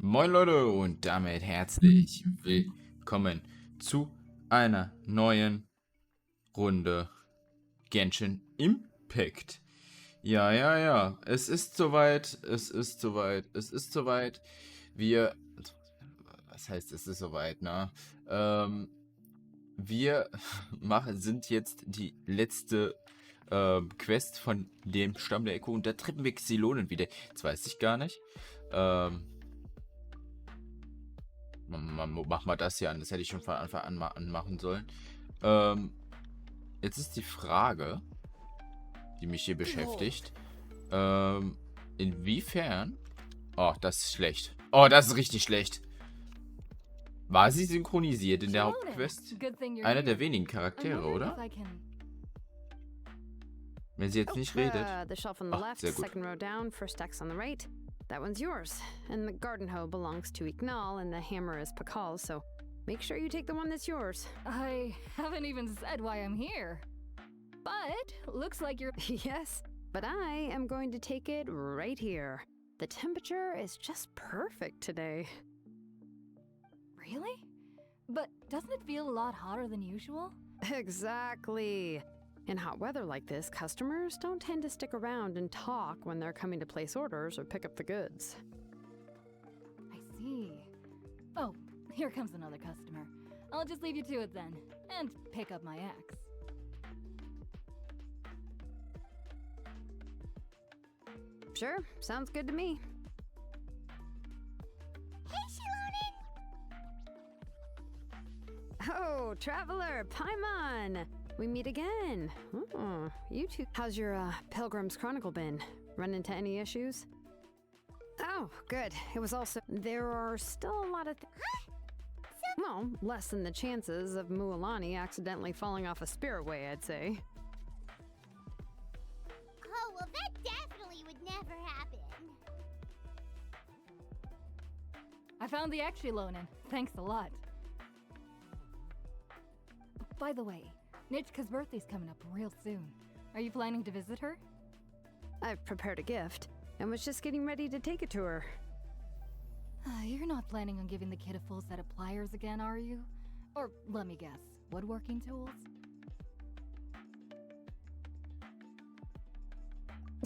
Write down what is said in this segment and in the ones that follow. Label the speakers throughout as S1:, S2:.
S1: Moin Leute und damit herzlich willkommen zu einer neuen Runde Genshin Impact. Ja, es ist soweit. Wir, was heißt es ist soweit, ne? Wir sind jetzt die letzte Quest von dem Stamm der Echo und da treffen wir Xylonen wieder. Jetzt weiß ich gar nicht. Mach mal das hier an. Das hätte ich schon von Anfang an mal anmachen sollen. Jetzt ist die Frage, die mich hier beschäftigt. Inwiefern... Oh, das ist schlecht. Oh, das ist richtig schlecht. War sie synchronisiert in der Hauptquest? Einer der wenigen Charaktere, oder? Wenn sie jetzt nicht redet. Ach, sehr gut.
S2: That one's yours, and the garden hoe belongs to Ignal, and the hammer is Focalors, so make sure you take the one that's yours.
S3: I haven't even said why I'm here. But looks like you're...
S2: Yes, but I am going to take it right here. The temperature is just perfect today.
S3: Really? But doesn't it feel a lot hotter than usual?
S2: Exactly. In hot weather like this, customers don't tend to stick around and talk when they're coming to place orders or pick up the goods.
S3: I see. Oh, here comes another customer. I'll just leave you to it then, and pick up my axe.
S2: Sure, sounds good to me.
S4: Hey, Shilonen!
S2: Oh, Traveler, Paimon! We meet again. Oh, you two. How's your Pilgrim's Chronicle been? Run into any issues? Oh, good. It was also... There are still a lot of... Well, less than the chances of Mualani accidentally falling off a spiritway, I'd say.
S4: Oh, well, that definitely would never happen.
S3: I found the axe, Shilonen. Thanks a lot. By the way, Nichka's birthday's coming up real soon. Are you planning to visit her?
S2: I've prepared a gift, and was just getting ready to take it to her.
S3: You're not planning on giving the kid a full set of pliers again, are you? Or, let me guess, woodworking tools?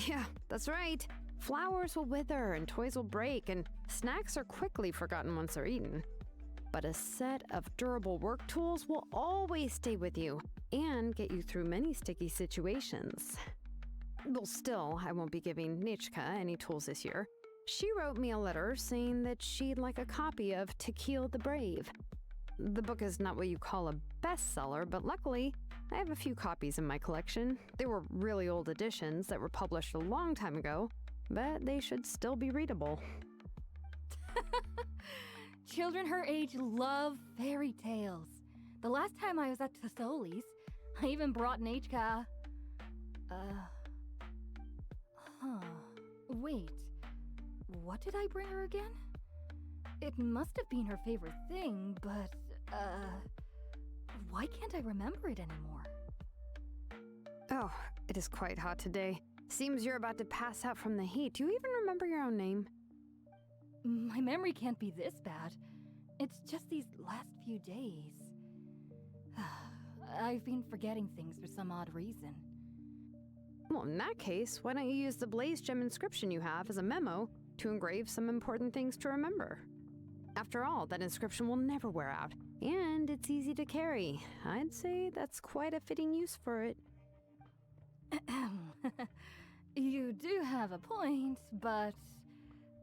S2: Yeah, that's right. Flowers will wither, and toys will break, and snacks are quickly forgotten once they're eaten. But a set of durable work tools will always stay with you and get you through many sticky situations. Well, still, I won't be giving Nichka any tools this year. She wrote me a letter saying that she'd like a copy of To Kill the Brave. The book is not what you call a bestseller, but luckily, I have a few copies in my collection. They were really old editions that were published a long time ago, but they should still be readable.
S3: Children her age love fairy tales. The last time I was at Tasoli's, I even brought Nichka... Wait. What did I bring her again? It must have been her favorite thing, but, why can't I remember it anymore?
S2: Oh, it is quite hot today. Seems you're about to pass out from the heat. Do you even remember your own name?
S3: My memory can't be this bad. It's just these last few days. I've been forgetting things for some odd reason.
S2: Well, in that case, why don't you use the blaze gem inscription you have as a memo to engrave some important things to remember? After all, that inscription will never wear out, and it's easy to carry. I'd say that's quite a fitting use for it.
S3: You do have a point, but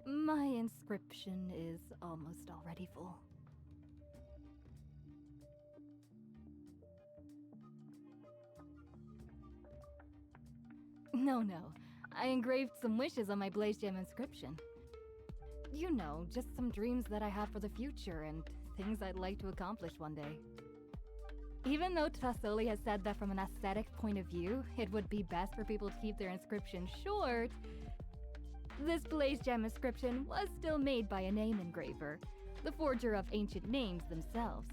S3: my inscription is almost already full. No. I engraved some wishes on my blaze gem inscription. You know, just some dreams that I have for the future and things I'd like to accomplish one day. Even though Tasoli has said that from an aesthetic point of view, it would be best for people to keep their inscription short, this blaze gem inscription was still made by a name engraver, the forger of ancient names themselves.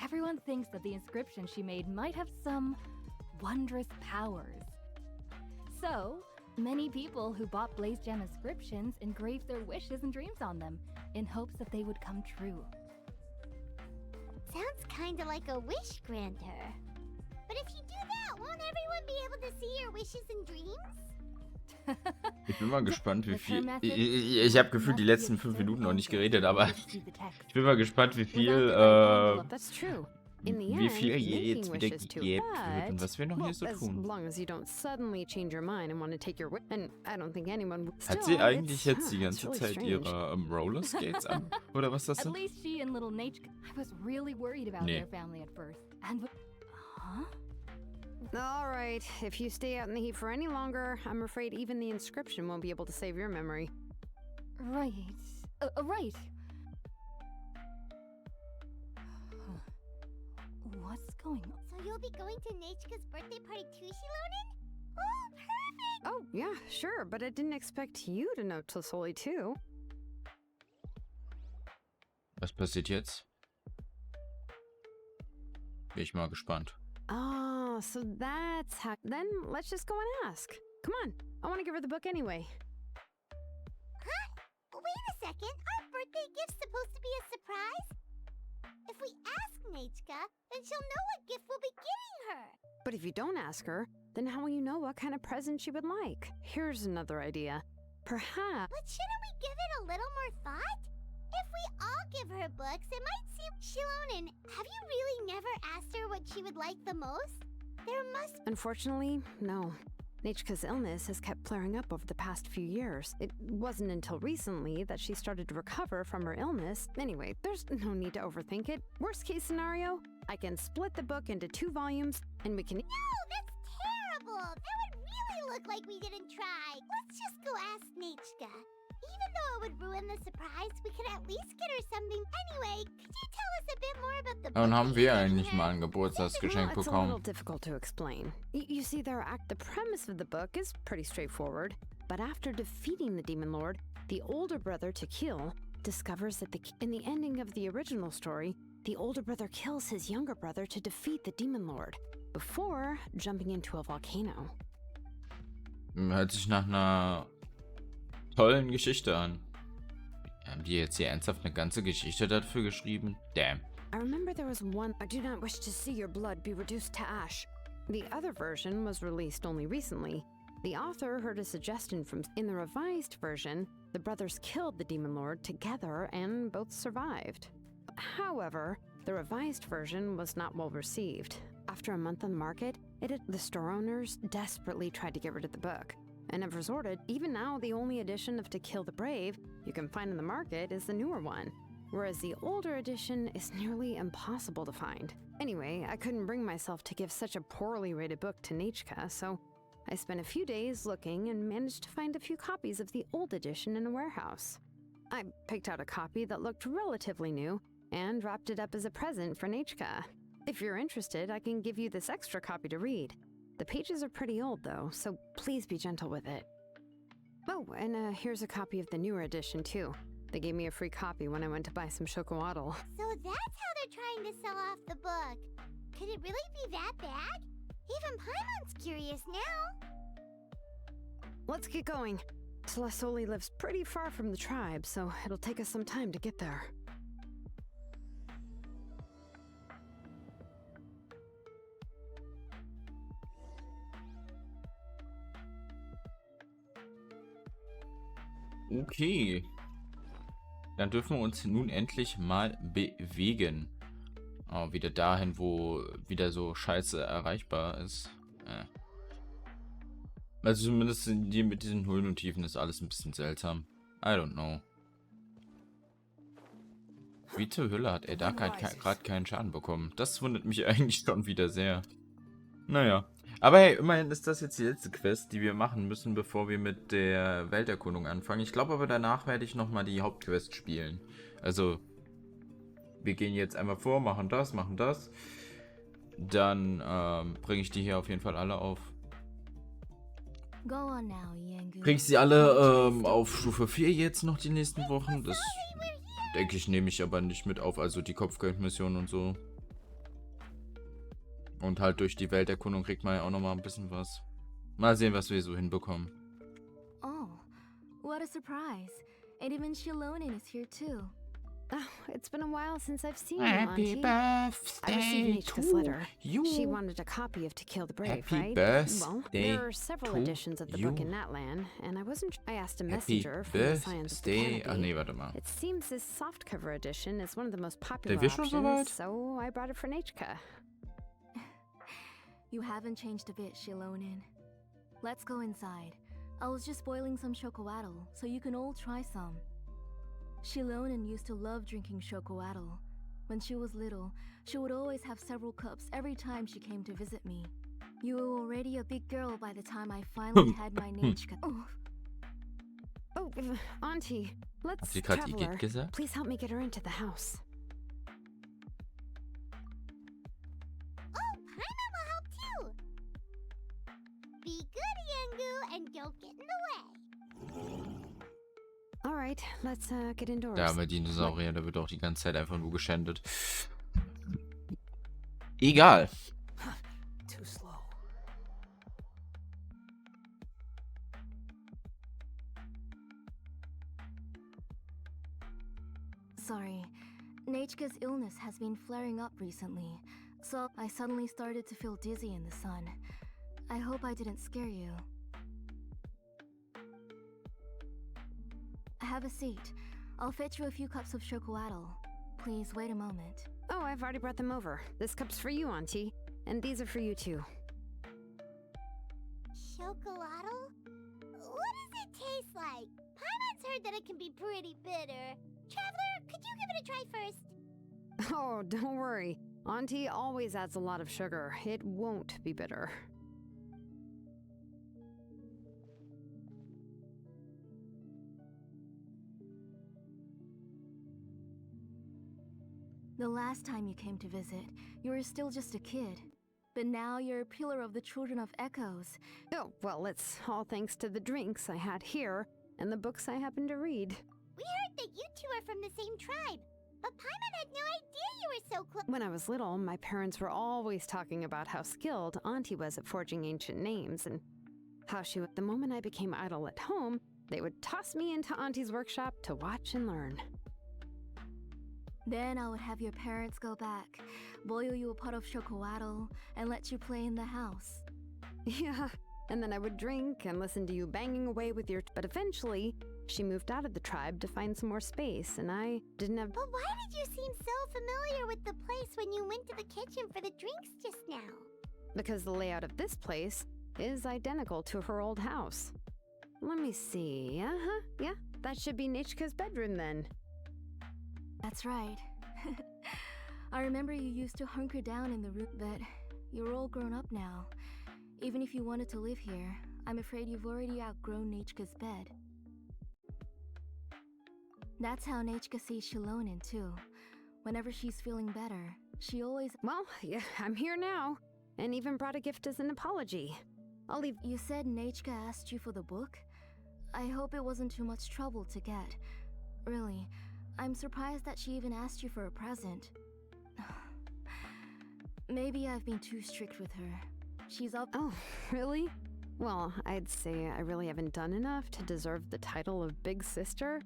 S3: Everyone thinks that the inscription she made might have some wondrous powers. So, Many people who bought Blaze Gem inscriptions engraved their wishes and dreams on them in hopes that they would come true.
S4: Sounds kinda like a wish granter. But if you do that, won't everyone be able to see your wishes and dreams?
S1: Ich bin mal gespannt, wie viel... Ich habe gefühlt die letzten 5 Minuten noch nicht geredet, aber ich bin mal gespannt, wie viel jetzt wieder gegeben wird und was wir noch hier so tun. Hat sie eigentlich jetzt die ganze Zeit ihre Rollerskates an? Oder was das sind? Nee.
S2: Alright, if you stay out in the heat for any longer, I'm afraid even the inscription won't be able to save your memory.
S3: Right. Right. What's going on?
S4: So you'll be going to Nechka's birthday party too, Shilonen? Oh, perfect!
S2: Oh, yeah, sure, but I didn't expect you to know Tosoli too.
S1: Was passiert jetzt? Bin ich mal gespannt.
S2: Oh, so that's how... Then let's just go and ask. Come on, I want to give her the book anyway.
S4: Huh? Wait a second, our birthday gift's supposed to be a surprise? If we ask Nechka, then she'll know what gift we'll be giving her.
S2: But if you don't ask her, then how will you know what kind of present she would like? Here's another idea. Perhaps...
S4: But shouldn't we give it a little more thought? If we all give her books, it might seem... Shilonen, have you really never asked her what she would like the most? There must...
S2: Unfortunately, no. Nechka's illness has kept flaring up over the past few years. It wasn't until recently that she started to recover from her illness. Anyway, there's no need to overthink it. Worst case scenario, I can split the book into 2 volumes and we can...
S4: No, that's terrible! That would really look like we didn't try. Let's just go ask Nechka. Even though it would ruin the surprise, we could at least get her something. Anyway, could you tell us a bit more about the book?
S1: Und haben wir eigentlich mal ein Geburtstagsgeschenk
S2: It's a little
S1: bekommen?
S2: difficult to explain. You see, the premise of the book is pretty straightforward. But after defeating the Demon Lord, the older brother to kill discovers that in the ending of the original story, the older brother kills his younger brother to defeat the Demon Lord before jumping into a volcano.
S1: Hört sich nach einer tollen Geschichte an. Haben die jetzt hier ernsthaft eine ganze Geschichte dafür geschrieben? Damn.
S2: I remember there was one, I do not wish to see your blood be reduced to ash. The other version was released only recently. The author heard a suggestion from... In the revised version, the brothers killed the Demon Lord together and both survived. However, the revised version was not well received. After a month on the market, the store owners desperately tried to get rid of the book, and have resorted... Even now, the only edition of To Kill the Brave you can find in the market is the newer one, whereas the older edition is nearly impossible to find. Anyway, I couldn't bring myself to give such a poorly rated book to Nechka, so I spent a few days looking and managed to find a few copies of the old edition in a warehouse. I picked out a copy that looked relatively new and wrapped it up as a present for Nechka. If you're interested, I can give you this extra copy to read. The pages are pretty old though, so please be gentle with it. Oh, and here's a copy of the newer edition too. They gave me a free copy when I went to buy some chocowaddle.
S4: So that's how they're trying to sell off the book. Could it really be that bad? Even Paimon's curious now.
S2: Let's get going. Telesoli lives pretty far from the tribe, so it'll take us some time to get there.
S1: Okay. Dann dürfen wir uns nun endlich mal bewegen. Oh, wieder dahin, wo wieder so scheiße erreichbar ist. Also zumindest die mit diesen Höhen und Tiefen ist alles ein bisschen seltsam. I don't know. Wie zur Hölle hat er da gerade keinen Schaden bekommen? Das wundert mich eigentlich schon wieder sehr. Naja. Aber hey, immerhin ist das jetzt die letzte Quest, die wir machen müssen, bevor wir mit der Welterkundung anfangen. Ich glaube aber danach werde ich nochmal die Hauptquest spielen. Also, wir gehen jetzt einmal vor, machen das. Dann bringe ich die hier auf jeden Fall alle auf. Bringe ich sie alle auf Stufe 4 jetzt noch die nächsten Wochen? Das denke ich, nehme ich aber nicht mit auf, also die Kopfgeldmission und so. Und halt durch die Welterkundung kriegt man ja auch nochmal ein bisschen was. Mal sehen, was wir so hinbekommen.
S3: Oh, what a surprise. And even Shilonen is here too.
S2: Oh, it's been a while since I've seen you,
S1: Happy
S2: Auntie.
S1: birthday
S2: I received Nichka's
S1: to
S2: letter.
S1: you.
S2: She wanted a copy of To Kill the Brave,
S1: Happy
S2: right? Well,
S1: birthday
S2: there are several
S1: to
S2: editions of the book in
S1: you.
S2: Natlan, and I wasn't. I asked a
S1: Happy
S2: messenger from the Science of the
S1: birthday. Ach
S2: Kennedy.
S1: nee, warte mal.
S2: It seems this softcover edition is one of the most popular
S1: wir schon so weit?
S2: options, so I brought it for Nichka.
S3: You haven't changed a bit, Shilonen. Let's go inside. I was just boiling some chocolatl, so you can all try some. Shilonen used to love drinking chocolatl. When she was little, she would always have several cups every time she came to visit me. You were already a big girl by the time I finally had my Nichka.
S2: Oh, Auntie, let's
S1: Habt ihr gerade
S2: traveler.
S1: Igitt gesagt?
S2: Please help me get her into the house.
S4: Oh, Paimon will help too. Be good, Yangu, and don't get in the way.
S2: All right, let's get indoors.
S1: Der arme Dinosaurier, der wird auch die ganze Zeit einfach nur geschändet. Egal.
S2: Too slow.
S3: Sorry, Nichka's illness has been flaring up recently, so I suddenly started to feel dizzy in the sun. I hope I didn't scare you. Have a seat. I'll fetch you a few cups of chocolatl. Please wait a moment.
S2: Oh, I've already brought them over. This cup's for you, Auntie. And these are for you, too.
S4: Chocolatl? What does it taste like? Paimon's heard that it can be pretty bitter. Traveler, could you give it a try first?
S2: Oh, don't worry. Auntie always adds a lot of sugar. It won't be bitter.
S3: The last time you came to visit, you were still just a kid. But now you're a pillar of the Children of Echoes.
S2: Oh, well, it's all thanks to the drinks I had here and the books I happened to read.
S4: We heard that you two are from the same tribe, but Paimon had no idea you were so close.
S2: When I was little, my parents were always talking about how skilled Auntie was at forging ancient names and how the moment I became idle at home, they would toss me into Auntie's workshop to watch and learn.
S3: Then I would have your parents go back, boil you a pot of chocolatl, and let you play in the house.
S2: Yeah, and then I would drink and listen to you banging away with your... But eventually, she moved out of the tribe to find some more space, and I didn't have...
S4: But why did you seem so familiar with the place when you went to the kitchen for the drinks just now?
S2: Because the layout of this place is identical to her old house. Let me see. Yeah, that should be Nichka's bedroom then.
S3: That's right. I remember you used to hunker down in the room, but you're all grown up now. Even if you wanted to live here, I'm afraid you've already outgrown Nichka's bed. That's how Nichka sees Shilonen too. Whenever she's feeling better, she always...
S2: Well, yeah, I'm here now, and even brought a gift as an apology. I'll leave...
S3: You said Nichka asked you for the book? I hope it wasn't too much trouble to get. Really, I'm surprised that she even asked you for a present. Maybe I've been too strict with her. She's up...
S2: Oh, really? Well, I'd say I really haven't done enough to deserve the title of Big Sister.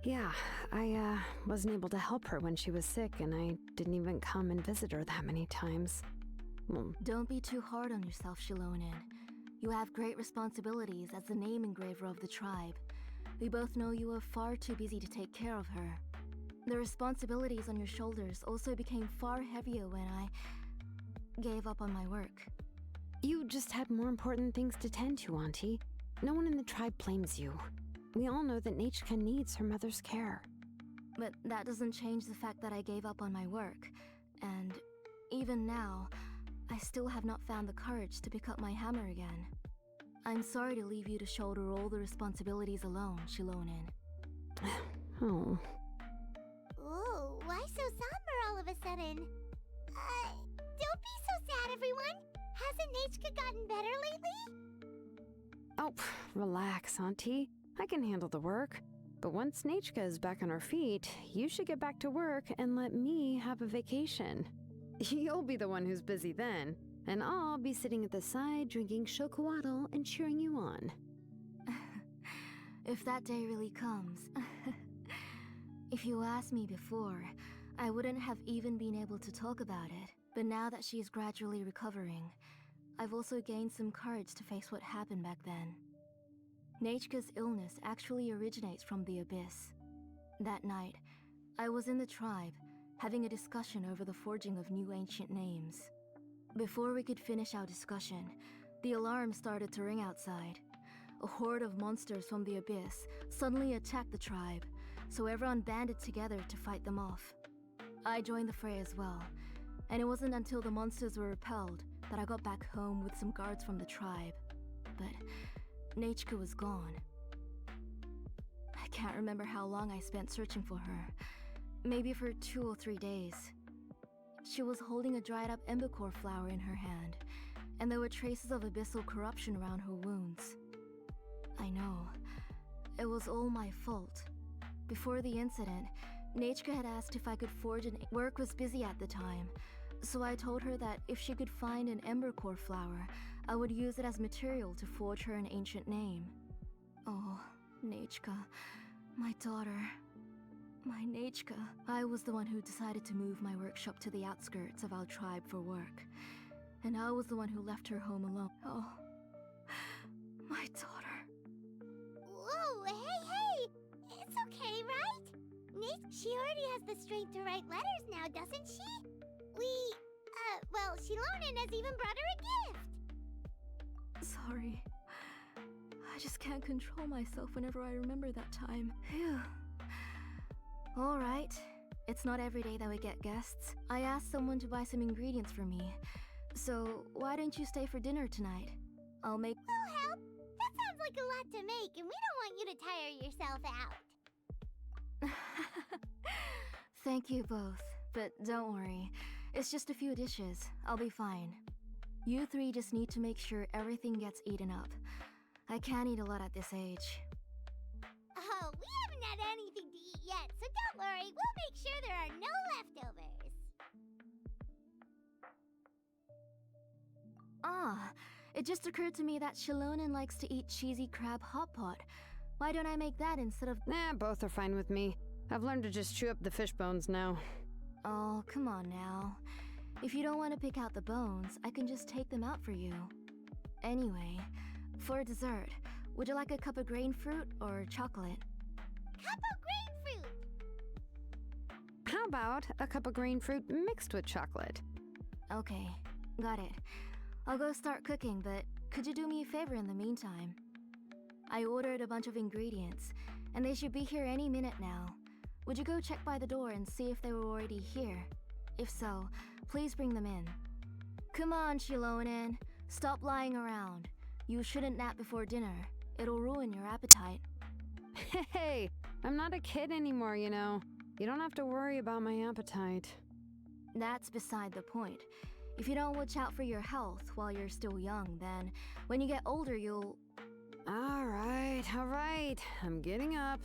S2: Yeah, I wasn't able to help her when she was sick, and I didn't even come and visit her that many times. Well,
S3: Don't be too hard on yourself, Shilonen. You have great responsibilities as the name engraver of the tribe. We both know you are far too busy to take care of her. The responsibilities on your shoulders also became far heavier when I gave up on my work.
S2: you just had more important things to tend to, Auntie. No one in the tribe blames you. We all know that Nichka needs her mother's care.
S3: But that doesn't change the fact that I gave up on my work. And even now, I still have not found the courage to pick up my hammer again. I'm sorry to leave you to shoulder all the responsibilities alone, Shilonen.
S2: Oh.
S4: Ooh, why so somber all of a sudden? Don't be so sad, everyone. Hasn't Nichka gotten better lately?
S2: Oh, relax, Auntie. I can handle the work. But once Nichka is back on her feet, you should get back to work and let me have a vacation. You'll be the one who's busy then, and I'll be sitting at the side drinking chocolatl and cheering you on.
S3: if that day really comes. If you asked me before, I wouldn't have even been able to talk about it. But now that she is gradually recovering, I've also gained some courage to face what happened back then. Nechka's illness actually originates from the Abyss. That night, I was in the tribe, having a discussion over the forging of new ancient names. Before we could finish our discussion, the alarm started to ring outside. A horde of monsters from the Abyss suddenly attacked the tribe, so everyone banded together to fight them off. I joined the fray as well, and it wasn't until the monsters were repelled that I got back home with some guards from the tribe. But Nechka was gone. I can't remember how long I spent searching for her. Maybe for 2 or 3 days. She was holding a dried up embercore flower in her hand, and there were traces of abyssal corruption around her wounds. I know. It was all my fault. Before the incident, Nechka had asked if I could forge an... Work was busy at the time, so I told her that if she could find an embercore flower, I would use it as material to forge her an ancient name. Oh, Nechka, my daughter. My Nechka. I was the one who decided to move my workshop to the outskirts of our tribe for work. And I was the one who left her home alone. Oh, my daughter.
S4: Whoa, hey! It's okay, right? She already has the strength to write letters now, doesn't she? Well, Shilonen has even brought her a gift.
S3: Sorry. I just can't control myself whenever I remember that time. Phew. Alright. It's not every day that we get guests. I asked someone to buy some ingredients for me. So, why don't you stay for dinner tonight? I'll make...
S4: We'll help. That sounds like a lot to make, and we don't want you to tire yourself out.
S3: Thank you both, but don't worry. It's just a few dishes. I'll be fine. You three just need to make sure everything gets eaten up. I can't eat a lot at this age.
S4: Oh, we haven't had anything to eat yet, so don't worry. We'll make sure there are no leftovers.
S3: Ah, it just occurred to me that Shilonen likes to eat cheesy crab hot pot. Why don't I make that instead of...
S2: Nah, both are fine with me. I've learned to just chew up the fish bones now.
S3: Oh, come on now. If you don't want to pick out the bones, I can just take them out for you. Anyway, for dessert, would you like a cup of grain fruit or chocolate?
S4: Cup of grain fruit!
S2: How about a cup of green fruit mixed with chocolate?
S3: Okay, got it. I'll go start cooking, but could you do me a favor in the meantime? I ordered a bunch of ingredients, and they should be here any minute now. Would you go check by the door and see if they were already here? If so, please bring them in. Come on, Shilonen. Stop lying around. You shouldn't nap before dinner. It'll ruin your appetite.
S2: Hey, I'm not a kid anymore, you know. You don't have to worry about my appetite.
S3: That's beside the point. If you don't watch out for your health while you're still young, then when you get older, you'll...
S2: All right. I'm getting up.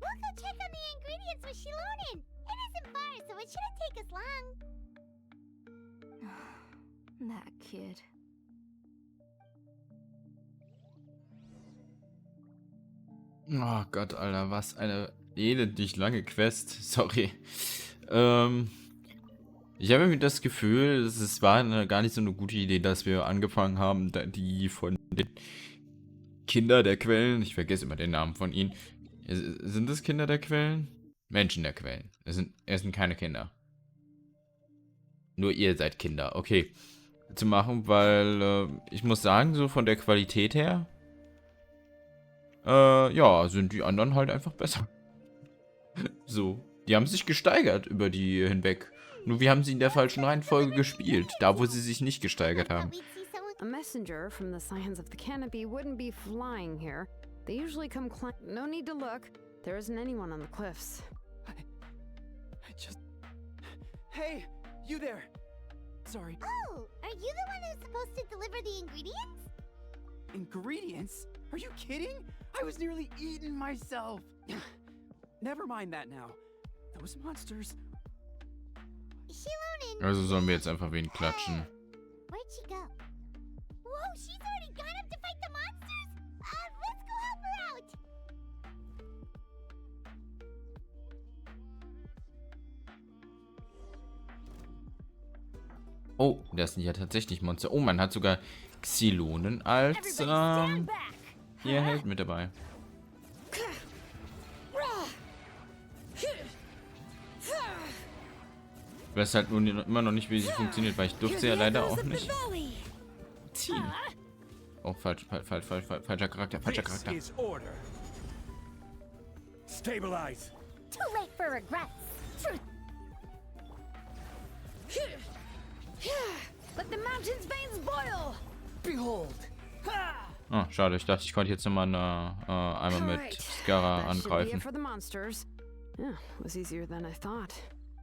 S4: We'll go check on the ingredients with Shilonen. It isn't far, so it shouldn't take us long.
S3: That kid.
S1: Oh Gott, Alter, was eine elendig lange Quest. Sorry. Ich habe irgendwie das Gefühl, es war gar nicht so eine gute Idee, dass wir angefangen haben, die von den Kinder der Quellen, ich vergesse immer den Namen von ihnen. Sind es Kinder der Quellen? Menschen der Quellen. Es sind keine Kinder. Nur ihr seid Kinder, okay. Zu machen, weil ich muss sagen, so von der Qualität her, ja, sind die anderen halt einfach besser. So, die haben sich gesteigert über die hinweg. Nur wir haben sie in der falschen Reihenfolge gespielt, da wo sie sich nicht gesteigert haben.
S2: A messenger from the Scions of the Canopy wouldn't be flying here. They usually come No need to look. There isn't anyone on the cliffs.
S5: I just... Hey, you there! Sorry.
S4: Oh, are you the one who's supposed to deliver the ingredients?
S5: Ingredients? Are you kidding? I was nearly eaten myself! Never mind that now. Those monsters...
S4: Shilonen...
S1: Also sollen wir jetzt einfach wen klatschen.
S4: Where'd she go? Whoa, she's already gone up to fight the monsters? Let's go help her out.
S1: Oh, das sind ja tatsächlich Monster. Oh, man hat sogar Xylonen als hier Held mit dabei. Ich weiß halt nur immer noch nicht, wie sie funktioniert, weil ich durfte sie ja leider auch nicht ziehen. Oh, falscher Charakter, falscher Charakter.
S6: Stabilize.
S4: Too late for regrets.
S2: Let the mountain's veins boil!
S6: Behold.
S1: Oh, schade. Ich dachte, ich konnte jetzt nochmal einmal mit Skara
S2: That should be it
S1: angreifen.
S2: for the monsters. Yeah, was easier than I thought.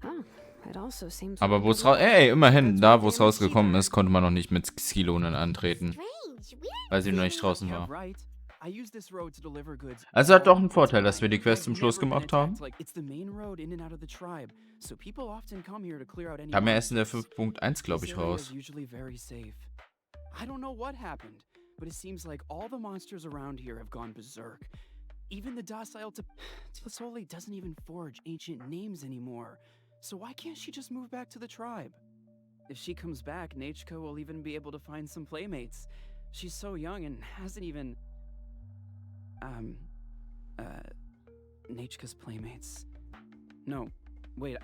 S2: Oh, it also seems
S1: Aber wo es
S2: like-
S1: immerhin, da wo es rausgekommen ist, konnte man noch nicht mit Xylonen antreten,
S4: Strange. We didn't
S1: weil sie noch nicht draußen
S5: Yeah,
S1: war.
S5: right. I use this road to deliver goods.
S1: Also hat doch einen
S5: all
S1: Vorteil,
S5: the
S1: dass wir die
S5: time.
S1: Quest zum
S5: I've
S1: Schluss
S5: never been
S1: gemacht haben.
S5: attacked like- It's the main road in and out of the tribe, so people often come here to clear out any
S1: Kam ja erst in der
S5: monsters.
S1: 5.1, glaube
S5: This
S1: ich,
S5: area
S1: raus.
S5: is usually very safe. I don't know what happened, but it seems like all the monsters around here have gone berserk. Even the docile Tlisoli doesn't even forge ancient names anymore. So why can't she just move back to the tribe? If she comes back, Nachka will even be able to find some playmates. She's so young and hasn't even... Nachka's playmates. No, wait,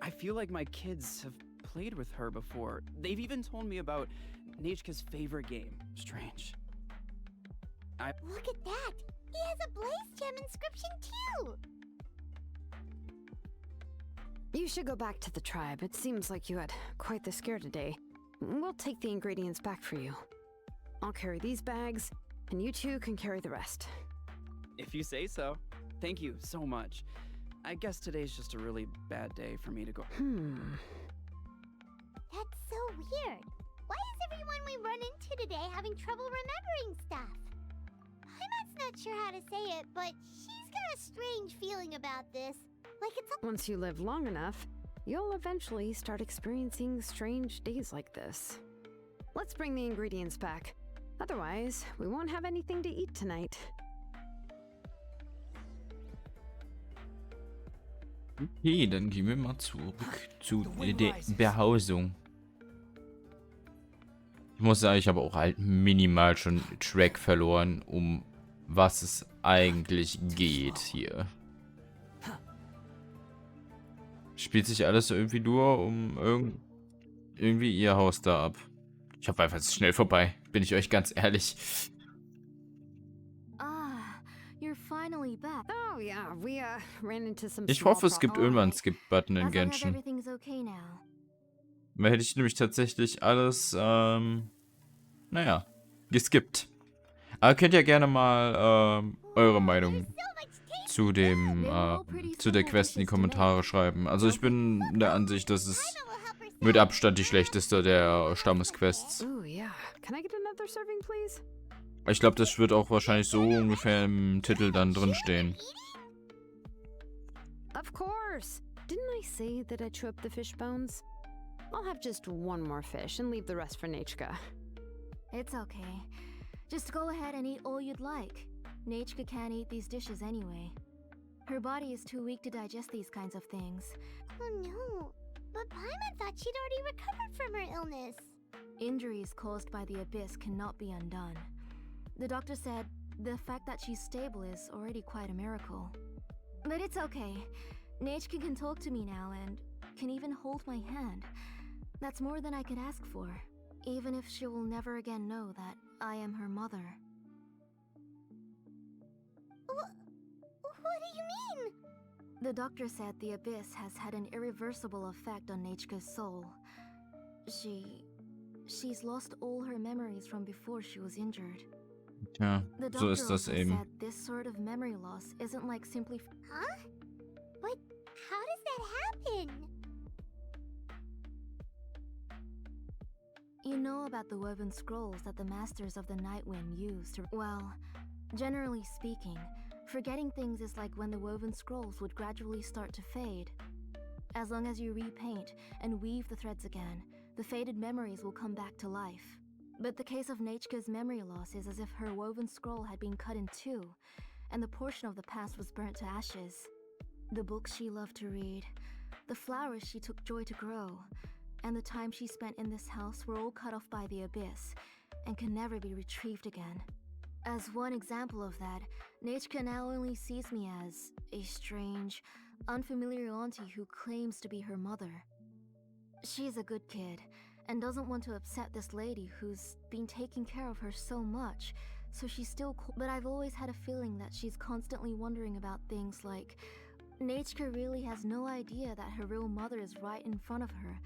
S5: I feel like my kids have played with her before. They've even told me about Nachka's favorite game. Strange.
S4: Look at that. He has a blaze gem inscription too.
S2: You should go back to the tribe. It seems like you had quite the scare today. We'll take the ingredients back for you. I'll carry these bags, and you two can carry the rest.
S5: If you say so. Thank you so much. I guess today's just a really bad day for me to go.
S4: That's so weird. Why is everyone we run into today having trouble remembering stuff? Heimat's not sure how to say it, but she's got a strange feeling about this. Like it's
S2: Once you live long enough, you'll eventually start experiencing strange days like this. Let's bring the ingredients back. Otherwise, we won't have anything to eat tonight.
S1: Okay, dann gehen wir mal zurück zu der Behausung. Ich muss sagen, ich habe auch halt minimal schon Track verloren, um was es eigentlich geht hier. Spielt sich alles so irgendwie nur um irgendwie ihr Haus da ab. Ich hoffe einfach, es ist schnell vorbei, bin ich euch ganz ehrlich.
S3: You're finally back.
S2: Oh yeah, we ran into some
S1: Ich
S2: small
S1: hoffe, es gibt
S2: problems.
S1: irgendwann einen Skip-Button in
S3: As long as
S1: Genshin.
S3: everything's okay now.
S1: Weil hätte ich nämlich tatsächlich alles, naja, geskippt. Aber könnt ihr gerne mal, eure Meinung zu dem, zu der Quest in die Kommentare schreiben. Also ich bin der Ansicht, dass es mit Abstand die schlechteste der Stammesquests.
S2: Oh yeah. Can I get another serving, please?
S1: Ich glaube, das wird auch wahrscheinlich so ungefähr im Titel dann drin stehen.
S2: Of course. Didn't I say that I chew up the fish bones? I'll have just one more fish and leave the rest for Nachka.
S3: It's okay. Just go ahead and eat all you'd like. Nachka can't eat these dishes anyway. Her body is too weak to digest these kinds of things.
S4: Oh no. But Paimon thought she'd already recovered from her illness.
S3: Injuries caused by the abyss cannot be undone. The doctor said the fact that she's stable is already quite a miracle. But it's okay. Nachka can talk to me now and can even hold my hand. That's more than I could ask for, even if she will never again know that I am her mother.
S4: What do you mean?
S3: The doctor said the abyss has had an irreversible effect on Nachka's soul. She's lost all her memories from before she was injured.
S1: Ja,
S3: The
S1: so
S3: doctor
S1: ist das
S3: also
S1: eben.
S3: said this sort of memory loss isn't like simply
S4: Huh? But how does that happen?
S3: You know about the woven scrolls that the Masters of the Night Wind use to... Well, generally speaking, forgetting things is like when the woven scrolls would gradually start to fade. As long as you repaint and weave the threads again, the faded memories will come back to life.
S7: But the case of Nechka's memory loss is as if her woven scroll had been cut in two, and the portion of the past was burnt to ashes. The books she loved to read, the flowers she took joy to grow, and the time she spent in this house were all cut off by the abyss, and can never be retrieved again. As one example of that, Nechka now only sees me as a strange, unfamiliar auntie who claims to be her mother. She's a good kid, and doesn't want to upset this lady who's been taking care of her so much, so she's still but I've always had a feeling that she's constantly wondering about things like, Nechka really has no idea that her real mother is right in front of her,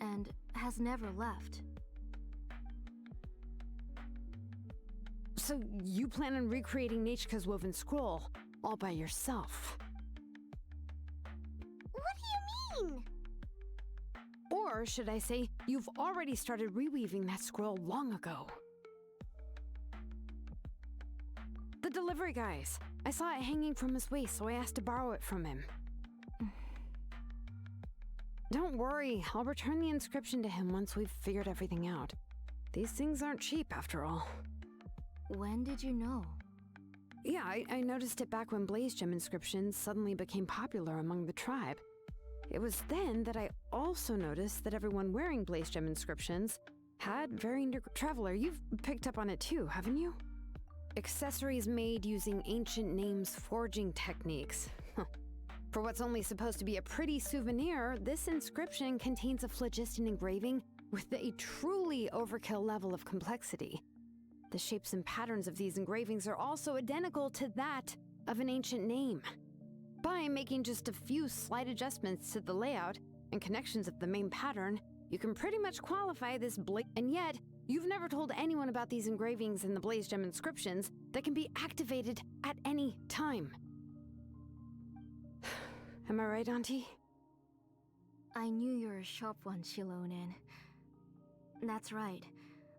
S7: and has never left.
S2: So you plan on recreating Nechka's woven scroll all by yourself?
S4: What do you mean?
S2: Or should I say, you've already started reweaving that scroll long ago? The delivery guys. I saw it hanging from his waist, so I asked to borrow it from him. Don't worry, I'll return the inscription to him once we've figured everything out. These things aren't cheap, after all.
S7: When did you know?
S2: Yeah, I noticed it back when Blaze Gem inscriptions suddenly became popular among the tribe. It was then that I also noticed that everyone wearing Blaze Gem inscriptions had varying Traveler, you've picked up on it too, haven't you? Accessories made using ancient names forging techniques. For what's only supposed to be a pretty souvenir, this inscription contains a phlogiston engraving with a truly overkill level of complexity. The shapes and patterns of these engravings are also identical to that of an ancient name. By making just a few slight adjustments to the layout and connections of the main pattern, you can pretty much qualify this and yet, you've never told anyone about these engravings in the Blaze Gem inscriptions that can be activated at any time. Am I right, Auntie?
S7: I knew you were a sharp one, Shilonen. That's right.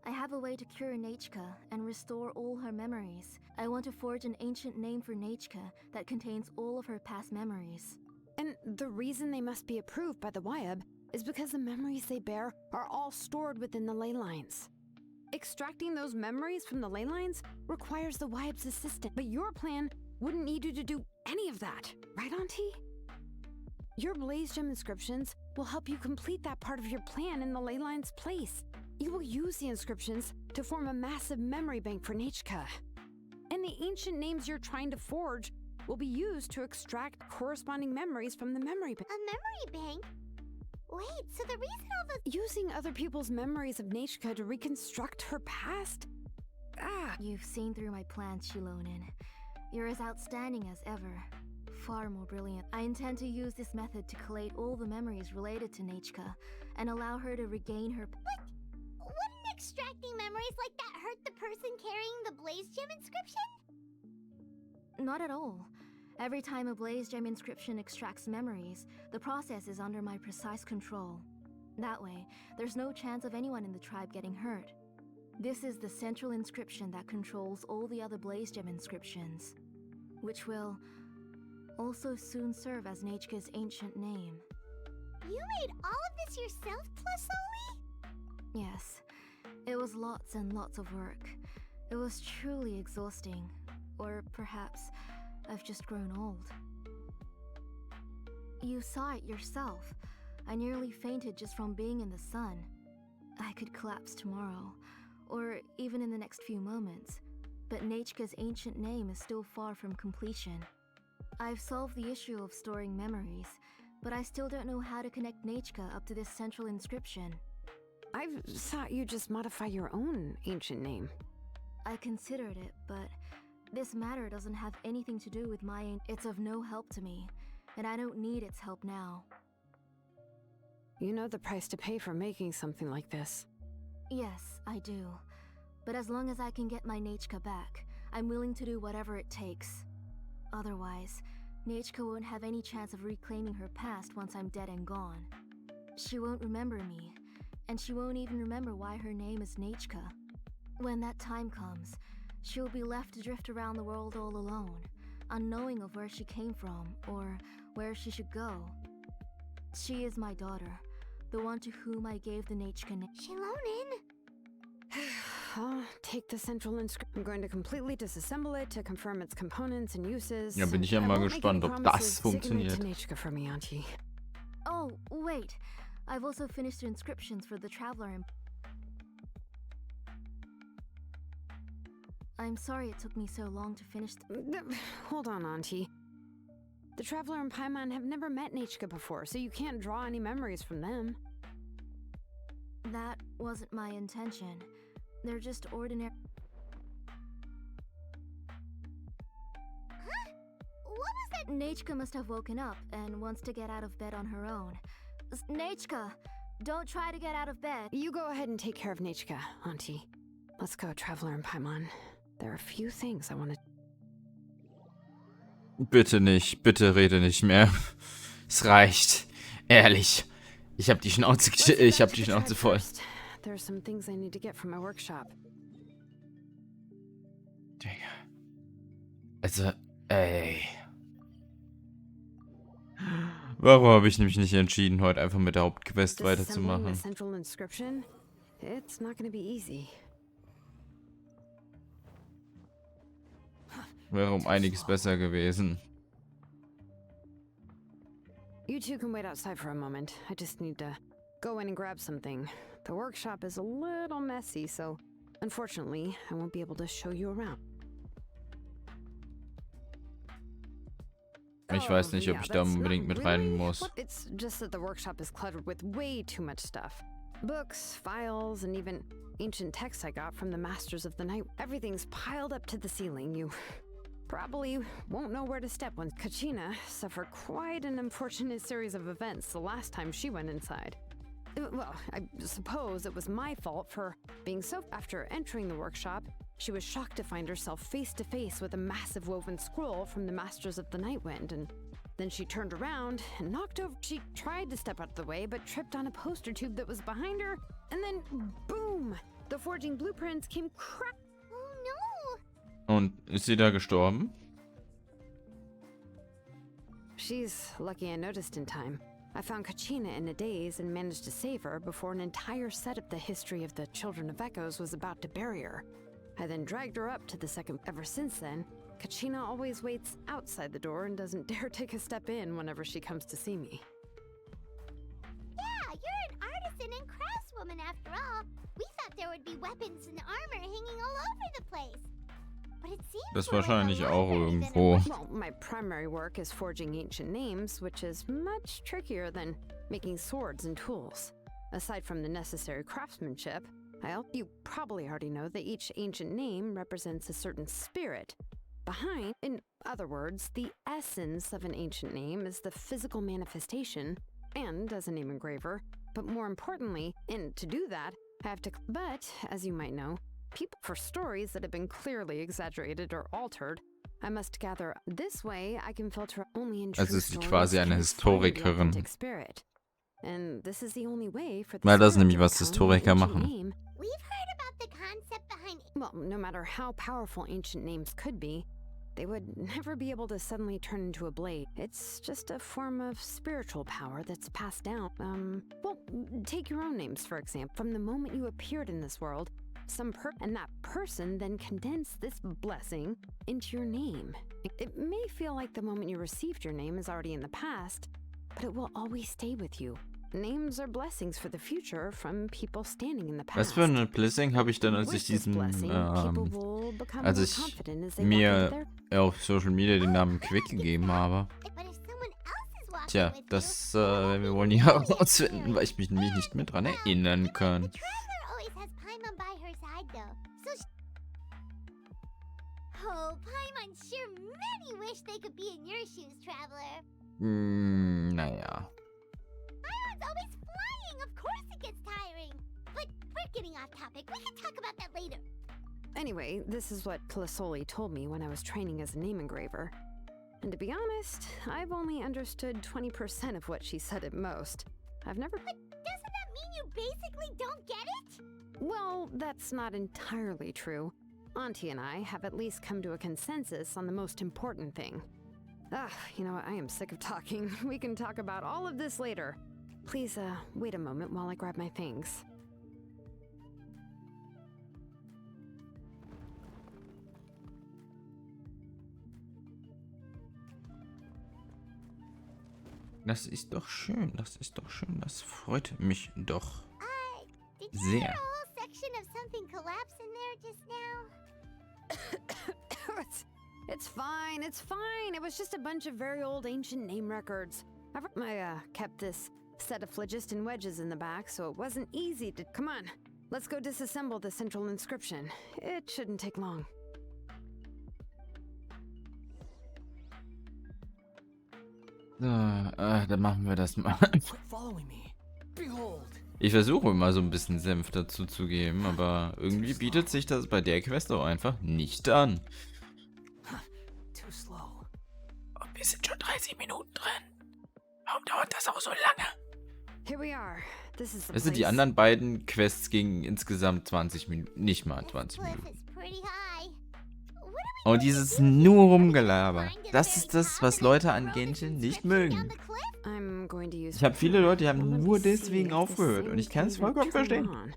S7: I have a way to cure Nechka and restore all her memories. I want to forge an ancient name for Nechka that contains all of her past memories.
S2: And the reason they must be approved by the Wyab is because the memories they bear are all stored within the ley lines. Extracting those memories from the ley lines requires the Wyab's assistance, but your plan wouldn't need you to do any of that, right, Auntie? Your Blaze Gem inscriptions will help you complete that part of your plan in the ley line's place. You will use the inscriptions to form a massive memory bank for Nechka. And the ancient names you're trying to forge will be used to extract corresponding memories from the memory bank.
S4: A memory bank? Wait, so the reason all the—
S2: Using other people's memories of Nechka to reconstruct her past?
S7: You've seen through my plans, Shilonen. You're as outstanding as ever. Far more brilliant. I intend to use this method to collate all the memories related to Nechka and allow her to regain her—
S4: What? Wouldn't extracting memories like that hurt the person carrying the Blaze Gem inscription?
S7: Not at all. Every time a Blaze Gem inscription extracts memories, the process is under my precise control. That way, there's no chance of anyone in the tribe getting hurt. This is the central inscription that controls all the other Blaze Gem inscriptions, which will also soon serve as Nechka's ancient name.
S4: You made all of this yourself, plus Oli?
S7: Yes, it was lots and lots of work. It was truly exhausting. Or perhaps I've just grown old. You saw it yourself. I nearly fainted just from being in the sun. I could collapse tomorrow, or even in the next few moments. But Nechka's ancient name is still far from completion. I've solved the issue of storing memories, but I still don't know how to connect Nechka up to this central inscription.
S2: I've thought you just modify your own ancient name.
S7: I considered it, but this matter doesn't have anything to do with my— It's of no help to me, and I don't need its help now.
S2: You know the price to pay for making something like this.
S7: Yes, I do. But as long as I can get my Nechka back, I'm willing to do whatever it takes. Otherwise, Nechka won't have any chance of reclaiming her past once I'm dead and gone. She won't remember me, and she won't even remember why her name is Nechka. When that time comes, she'll be left to drift around the world all alone, unknowing of where she came from or where she should go. She is my daughter, the one to whom I gave the Nechka name.
S4: Shilonen?
S2: take the central inscription. I'm going to completely disassemble it to confirm its components and uses.
S1: Ja, bin ich ja
S2: I
S1: mal
S2: won't make
S1: gespannt,
S2: any
S1: ob
S2: promises.
S1: das
S2: Stick it
S1: funktioniert.
S2: to Nichka for me, Auntie.
S7: Oh, wait. I've also finished the inscriptions for the traveler. I'm sorry it took me so long to finish.
S2: Hold on, Auntie. The Traveler and Paimon have never met Nichka before, so you can't draw any memories from them.
S7: That wasn't my intention. They're just ordinary.
S4: Huh? What was that?
S7: Nichka must have woken up and wants to get out of bed on her own. Nichka, don't try to get out of bed.
S2: You go ahead and take care of Nichka, Auntie. Let's go, Traveler and Paimon. There are a few things I want to...
S1: Bitte nicht, bitte rede nicht mehr. Es reicht. Ehrlich. Ich hab die Schnauze voll.
S2: There are some things I need to get from my workshop.
S1: Digga. Also, ey. Warum habe ich nämlich nicht entschieden, heute einfach mit der Hauptquest weiterzumachen?
S2: The central inscription? It's not going to be easy.
S1: Wäre um einiges besser gewesen.
S2: You two can wait outside for a moment. I just need to go in and grab something. The workshop is a little messy, so unfortunately, I won't be able to show you around.
S1: Ich weiß nicht, ob ich da unbedingt mit rein muss.
S2: It's just that the workshop is cluttered with way too much stuff. Books, files, and even ancient texts I got from the Masters of the Night. Everything's piled up to the ceiling. You probably won't know where to step when Kachina suffered quite an unfortunate series of events the last time she went inside. Well, I suppose it was my fault for being so... After entering the workshop, she was shocked to find herself face to face with a massive woven scroll from the Masters of the Nightwind, and then she turned around and knocked over... She tried to step out of the way, but tripped on a poster tube that was behind her, and then boom! The forging blueprints came crack...
S4: Oh no!
S1: Und ist sie da gestorben?
S2: She's lucky I noticed in time. I found Kachina in a daze and managed to save her before an entire set of the history of the Children of Echoes was about to bury her. I then dragged her up to the second. Ever since then, Kachina always waits outside the door and doesn't dare take a step in whenever she comes to see me.
S4: Yeah, you're an artisan and craftswoman after all. We thought there would be weapons and armor hanging all over the place. But it seems
S1: Das
S4: more like a
S1: wahrscheinlich auch
S4: library than a
S1: irgendwo.
S2: Well, my primary work is forging ancient names, which is much trickier than making swords and tools. Aside from the necessary craftsmanship, you probably already know that each ancient name represents a certain spirit. Behind, in other words, the essence of an ancient name is the physical manifestation, and as a name engraver, but more importantly, and to do that, I have to... But, as you might know, people for stories that have been clearly exaggerated or altered, I must gather. This way, I can filter only in true
S1: Also ist sie
S2: stories
S1: quasi eine
S2: and find the
S1: Historikerin.
S2: authentic spirit. And this is the only way for the
S1: Weil das ist
S2: spirit
S1: nämlich,
S2: to
S1: was
S2: become an
S1: Historiker
S2: ancient
S1: machen.
S2: name.
S4: We've heard about the concept behind...
S2: Well, no matter how powerful ancient names could be, they would never be able to suddenly turn into a blade. It's just a form of spiritual power that's passed down. Well, take your own names, for example. From the moment you appeared in this world, and that person then condensed this blessing into your name. It may feel like the moment you received your name is already in the past, but it will always stay with you. Names are blessings for the future from people standing in the past.
S1: Was für eine Blessing habe ich denn, als ich diesen, als ich mir auf Social Media den Namen Quick gegeben habe?
S4: But if someone else is walking
S1: Tja,
S4: with
S1: das
S4: you,
S1: werden wir wohl nie herausfinden, weil ich mich nämlich nicht mehr dran erinnern kann.
S4: The traveler always has Paimon by her side, though. So Oh, Paimon sure many wish they could be in your shoes, traveler.
S1: Naja.
S4: Paimon's always flying. Of course it gets tiring. But we're getting off topic. We can talk about that later.
S2: Anyway, this is what Clasoli told me when I was training as a name engraver. And to be honest, I've only understood 20% of what she said at most. I've never...
S4: But doesn't that mean you basically don't get it?
S2: Well, that's not entirely true. Auntie and I have at least come to a consensus on the most important thing. You know what? I am sick of talking. We can talk about all of this later. Please, wait a moment while I grab my things.
S1: Das ist doch schön, das ist doch schön. Das freut mich doch
S4: Did you hear
S1: sehr.
S4: a whole section of something collapse in there just now?
S2: It's fine, it's fine. It was just a bunch of very old ancient name records. I kept this set of phlogiston wedges in the back, so it wasn't easy to... Come on, let's go disassemble the central inscription. It shouldn't take long.
S1: So, dann machen wir das mal.
S6: Quit following me. Behold.
S1: Ich versuche immer so ein bisschen Senf dazu zu geben, aber irgendwie bietet sich das bei der Quest auch einfach nicht an.
S6: Too slow.
S1: Und wir sind schon 30 Minuten drin. Warum dauert das auch so lange?
S2: Here we are. This is the
S1: Also die
S2: place.
S1: anderen beiden Quests gingen insgesamt 20 Minuten, nicht mal 20
S4: Cliff
S1: Minuten.
S4: is pretty high. What are we
S1: Und dieses nur Rumgelaber, das ist das, was Leute an Genshin nicht mögen.
S2: I'm going to use
S1: Ich habe viele Leute, die haben
S2: Well, let me
S1: nur
S2: see
S1: deswegen
S2: if this
S1: aufgehört
S2: thing
S1: und ich kann es
S2: can even
S1: vollkommen
S2: turn
S1: verstehen.
S2: on.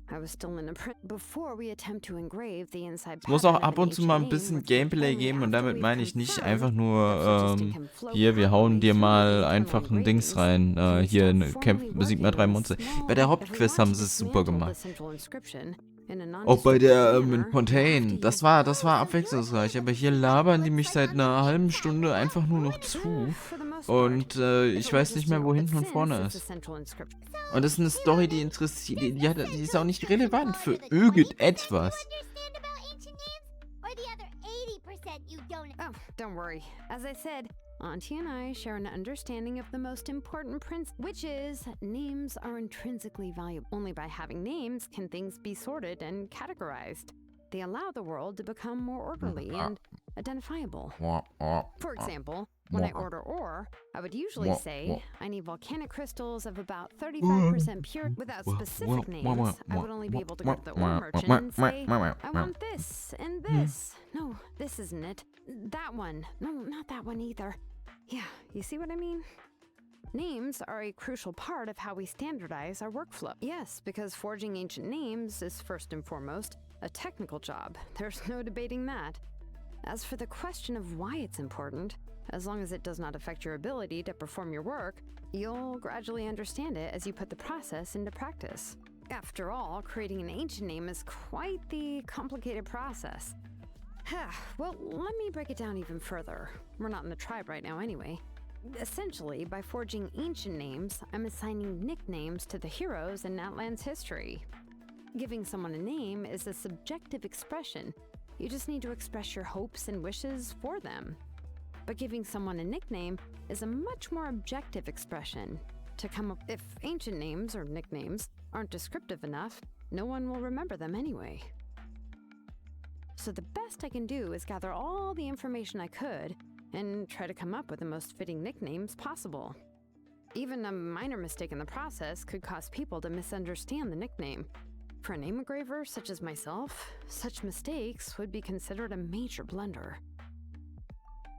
S2: I was still in a before we attempt to engrave the inside
S1: Es muss auch
S2: pattern of
S1: ab und zu mal ein
S2: ancient
S1: bisschen
S2: name, which
S1: Gameplay
S2: only
S1: geben und
S2: after
S1: damit
S2: we've
S1: meine ich nicht
S2: confirmed
S1: einfach
S2: that
S1: nur,
S2: phlogiston can flow
S1: hier, wir hauen
S2: properly
S1: dir
S2: through
S1: mal
S2: the internal
S1: einfach ein Dings
S2: engravings,
S1: rein,
S2: can we
S1: hier,
S2: start
S1: ne,
S2: formally
S1: besieg mal
S2: working
S1: 3
S2: with
S1: Monster.
S2: small-
S1: Bei der
S2: if we
S1: Hauptquest
S2: want
S1: haben
S2: to
S1: sie es super
S2: dismantle the
S1: gemacht.
S2: central inscription in a
S1: Auch bei der
S2: non-destructive
S1: mit
S2: manner,
S1: Fontaine,
S2: we have to
S1: das
S2: use
S1: war abwechslungsreich, aber hier labern die mich seit einer halben Stunde einfach nur noch zu.
S2: for the most
S1: Und
S2: part.
S1: ich weiß nicht mehr, wo hinten und vorne
S2: But since it's
S1: ist.
S2: a central inscription-
S1: Und das ist eine Story, die interessiert, die ist auch nicht relevant für irgendetwas.
S4: Understand about ancient names? Or the other 80% you don't?
S2: Oh, don't worry. As I said, Auntie and I share an understanding of the most important principle, which is that names are intrinsically valuable. Only by having names can things be sorted and categorized. They allow the world to become more orderly and identifiable. For example, when I order ore, I would usually say I need volcanic crystals of about 35% pure. Without specific names, I would only be able to go to the ore merchant and say, I want this and this. No, this isn't it. That one. No, not that one either. Yeah, you see what I mean? Names are a crucial part of how we standardize our workflow. Yes, because forging ancient names is first and foremost a technical job. There's no debating that. As for the question of why it's important, as long as it does not affect your ability to perform your work, you'll gradually understand it as you put the process into practice. After all, creating an ancient name is quite the complicated process. Well, let me break it down even further. We're not in the tribe right now anyway. Essentially, by forging ancient names, I'm assigning nicknames to the heroes in Natlan's history. Giving someone a name is a subjective expression. You just need to express your hopes and wishes for them. But giving someone a nickname is a much more objective expression. To come up, if ancient names or nicknames aren't descriptive enough, no one will remember them anyway. So the best I can do is gather all the information I could and try to come up with the most fitting nicknames possible. Even a minor mistake in the process could cause people to misunderstand the nickname. For a name engraver such as myself, such mistakes would be considered a major blunder.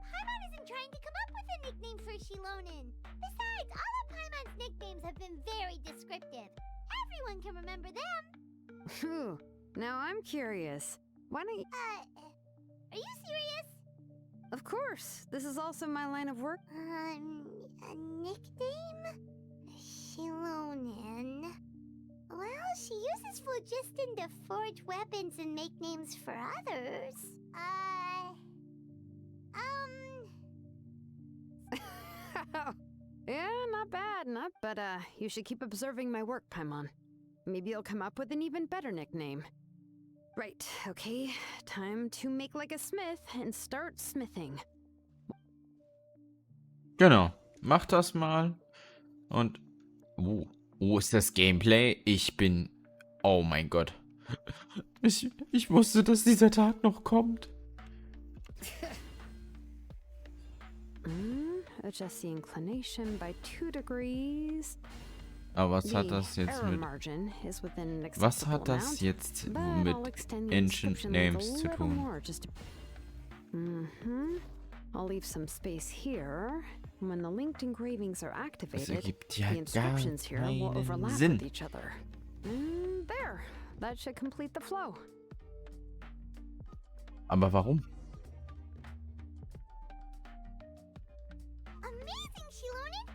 S4: Paimon isn't trying to come up with a nickname for Shilonen. Besides, all of Paimon's nicknames have been very descriptive. Everyone can remember them.
S2: Phew, now I'm curious. Why don't you...
S4: Are you serious?
S2: Of course, this is also my line of work.
S4: A nickname? Shilonen. Well, she uses phlogiston to forge weapons and make names for others.
S2: Yeah, not bad, but you should keep observing my work, Paimon. Maybe you'll come up with an even better nickname. Right, okay, time to make like a smith and start smithing.
S1: Genau, mach das mal. Und, wo ist das Gameplay? Oh mein Gott. Ich wusste, dass dieser Tag noch kommt.
S2: Adjust the inclination by 2 degrees.
S1: Aber was hat das jetzt mit... Was hat das jetzt mit Ancient Names zu tun?
S2: I'll leave some space here. When the linked engravings are
S1: Das
S2: activated,
S1: ergibt ja
S2: the
S1: gar
S2: inscriptions here will
S1: keinen
S2: overlap
S1: Sinn.
S2: with each other. There, that should complete the flow.
S1: Aber warum?
S4: Amazing, Shilonen!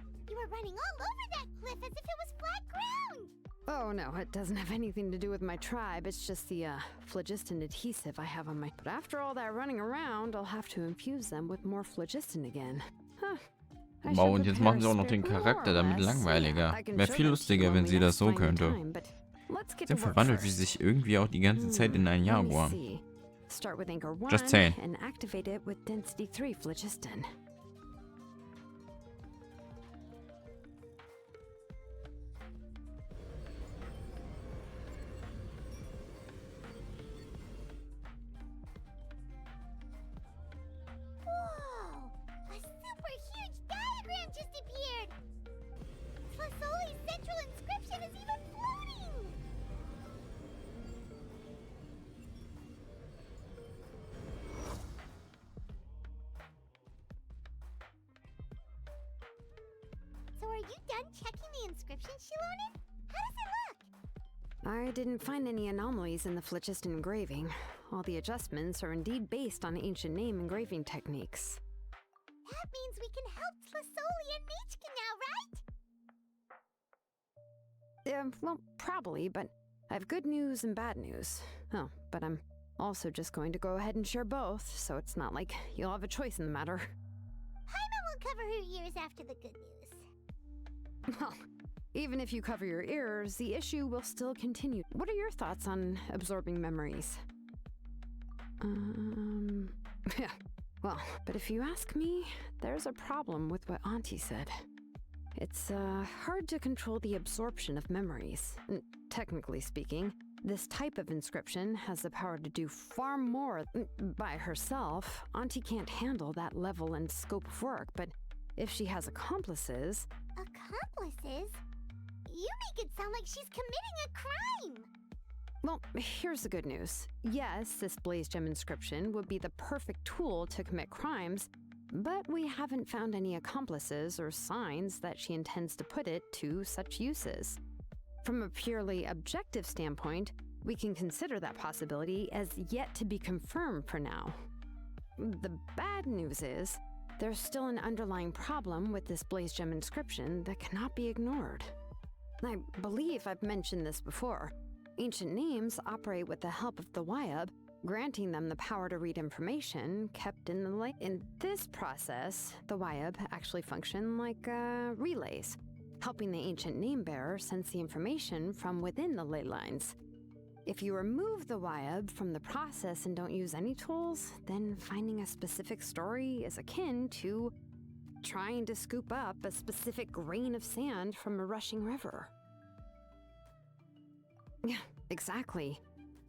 S4: running all over that cliff as if it was flat ground.
S2: Oh no, it doesn't have anything to do with my tribe. It's just the phlogiston adhesive I have on my... But after all that running around, I'll have to infuse them with more phlogiston again. Huh. I
S1: Wow,
S2: should
S1: und jetzt
S2: prepare
S1: machen sie
S2: a
S1: auch noch
S2: spare
S1: den
S2: more
S1: Charakter
S2: or
S1: damit
S2: less.
S1: langweiliger.
S2: I can
S1: Wäre
S2: show
S1: viel
S2: them to
S1: lustiger,
S2: you
S1: wenn
S2: when
S1: sie
S2: we
S1: das so
S2: next find
S1: könnte.
S2: time, but let's get
S1: Dann
S2: to work
S1: verwandelt sie
S2: first.
S1: sich irgendwie auch die ganze Zeit in einen
S2: Let me
S1: Jaguar.
S2: see. Start with anchor 1
S1: Just saying.
S2: and activate it with density 3 phlogiston.
S4: Whoa! A super huge diagram just appeared! Flasoli's central inscription is even floating! So are you done checking the inscription, Shilonen? How does it look?
S2: I didn't find any anomalies in the phlogiston engraving. All the adjustments are indeed based on ancient name engraving techniques.
S4: That means we can help Flasoli and Nichka now, right?
S2: Well, probably, but I have good news and bad news. Oh, but I'm also just going to go ahead and share both, so it's not like you'll have a choice in the matter.
S4: Paimon will cover her ears after the good news.
S2: Well, even if you cover your ears, the issue will still continue. What are your thoughts on absorbing memories? Yeah, well, but if you ask me, there's a problem with what Auntie said. It's hard to control the absorption of memories. Technically speaking, this type of inscription has the power to do far more by herself. Auntie can't handle that level and scope of work, but if she has accomplices...
S4: Accomplices? You make it sound like she's committing a crime!
S2: Well, here's the good news. Yes, this blaze gem inscription would be the perfect tool to commit crimes, but we haven't found any accomplices or signs that she intends to put it to such uses. From a purely objective standpoint, we can consider that possibility as yet to be confirmed for now. The bad news is, there's still an underlying problem with this blaze gem inscription that cannot be ignored. I believe I've mentioned this before. Ancient names operate with the help of the Wyub, granting them the power to read information kept in the ley. In this process, the Wyub actually function like relays, helping the ancient name bearer sense the information from within the ley lines. If you remove the Wyub from the process and don't use any tools, then finding a specific story is akin to trying to scoop up a specific grain of sand from a rushing river. Yeah, exactly.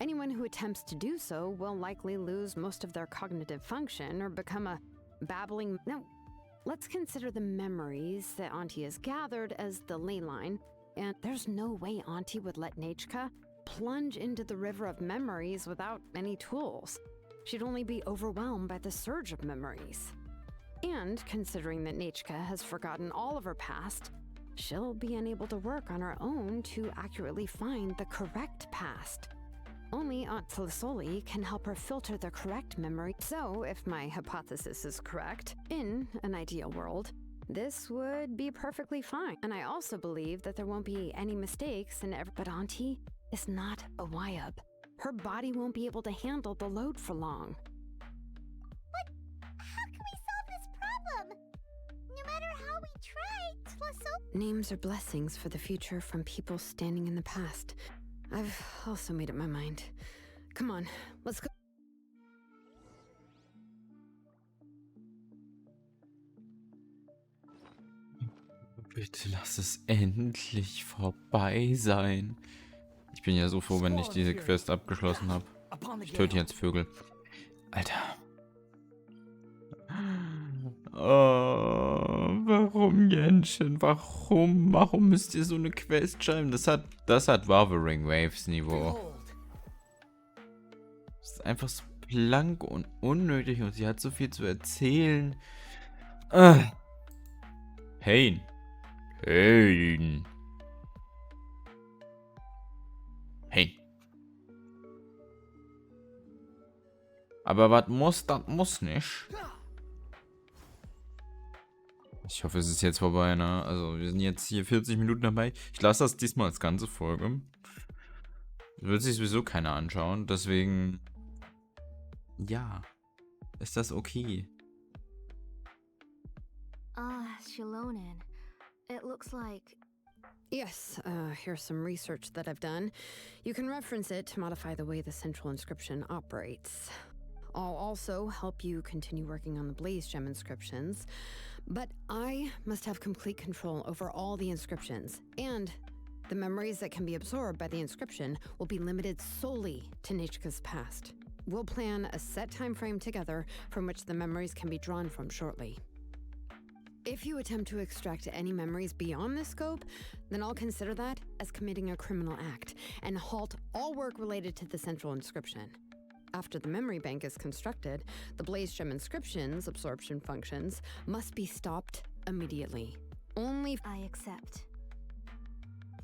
S2: Anyone who attempts to do so will likely lose most of their cognitive function or become a babbling... No, let's consider the memories that Auntie has gathered as the ley line, and there's no way Auntie would let Nichka plunge into the river of memories without any tools. She'd only be overwhelmed by the surge of memories. And considering that Nichka has forgotten all of her past, she'll be unable to work on her own to accurately find the correct past. Only Aunt Flasoli can help her filter the correct memory. So, if my hypothesis is correct, in an ideal world, this would be perfectly fine. And I also believe that there won't be any mistakes in every... But Auntie is not a Wyub. Her body won't be able to handle the load for long.
S4: But how can we solve this problem? No matter how we try, Flasoli...
S2: Names are blessings for the future from people standing in the past. I've also made up my mind. Come on, let's go.
S1: Bitte lass es endlich vorbei sein. Ich bin ja so froh, wenn ich diese Quest abgeschlossen habe. Ich töte jetzt Vögel. Alter. Oh, warum, Genshin? Warum? Warum müsst ihr so eine Quest schreiben? Das hat Wuthering Waves Niveau. Das ist einfach so blank und unnötig und sie hat so viel zu erzählen. Pain. Pain. Pain. Aber was muss, das muss nicht. Ich hoffe, es ist jetzt vorbei, ne? Also, wir sind jetzt hier 40 Minuten dabei. Ich lasse das diesmal als ganze Folge. Wird sich sowieso keiner anschauen, deswegen. Ja. Ist das okay?
S7: Ah, Shilonen. It looks like...
S2: Yes, here's some research that I've done. You can reference it to modify the way the central inscription operates. I'll also help you continue working on the Blaze Gem inscriptions, but I must have complete control over all the inscriptions, and the memories that can be absorbed by the inscription will be limited solely to Nichka's past. We'll plan a set time frame together from which the memories can be drawn from shortly. If you attempt to extract any memories beyond this scope, then I'll consider that as committing a criminal act and halt all work related to the central inscription. After the memory bank is constructed, the Blaze Gem inscription's absorption functions must be stopped immediately. Only
S7: I accept.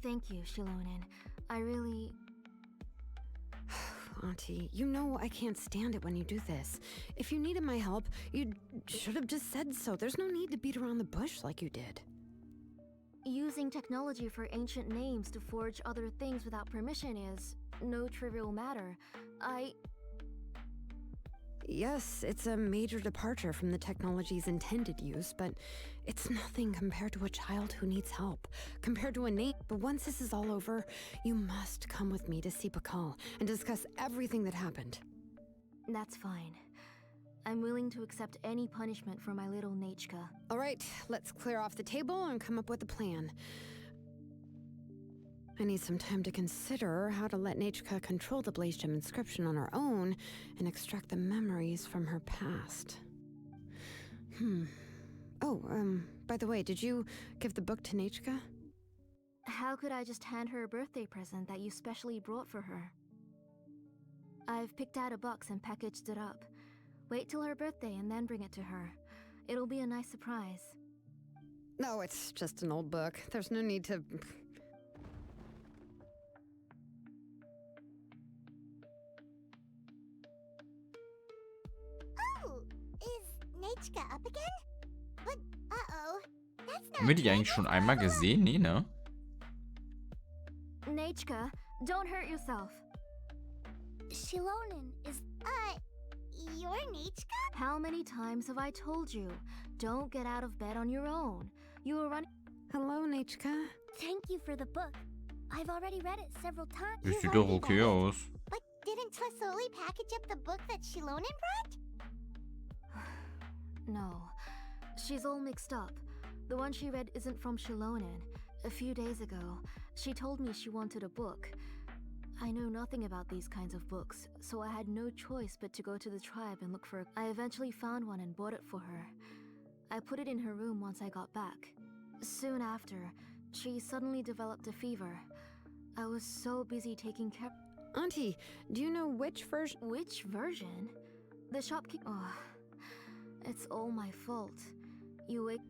S7: Thank you, Shilonen. I really...
S2: Auntie, you know I can't stand it when you do this. If you needed my help, you should have just said so. There's no need to beat around the bush like you did.
S7: Using technology for ancient names to forge other things without permission is no trivial matter.
S2: Yes, it's a major departure from the technology's intended use, but it's nothing compared to a child who needs help, compared to a name. But once this is all over, you must come with me to see Pakal and discuss everything that happened.
S7: That's fine. I'm willing to accept any punishment for my little Nichka.
S2: All right, let's clear off the table and come up with a plan. I need some time to consider how to let Nichka control the Blaze Gem inscription on her own and extract the memories from her past. Oh, by the way, did you give the book to Nichka?
S7: How could I just hand her a birthday present that you specially brought for her? I've picked out a box and packaged it up. Wait till her birthday and then bring it to her. It'll be a nice surprise.
S2: No, it's just an old book. There's no need to...
S4: Oh, is Nichka up again? But, uh-oh, that's not
S1: Haben wir die
S4: good.
S1: eigentlich schon einmal gesehen? Nee, ne?
S7: Nichka, don't hurt yourself.
S4: Shilonen is, your Nichka?
S7: How many times have I told you? Don't get out of bed on your own. You were running...
S2: Hello, Nichka.
S4: Thank you for the book. I've already read it several times.
S1: Das
S4: You've
S1: sieht doch
S4: already
S1: okay
S4: read it?
S1: aus.
S4: But didn't Twasoli package up the book that Shilonen brought?
S7: No. She's all mixed up. The one she read isn't from Shilonen. A few days ago, she told me she wanted a book. I know nothing about these kinds of books, so I had no choice but to go to the tribe and look for it. I eventually found one and bought it for her. I put it in her room once I got back. Soon after, she suddenly developed a fever. I was so busy taking care...
S2: Auntie, do you know which version...
S7: Which version? The shopkeeper... Oh, it's all my fault. You wake...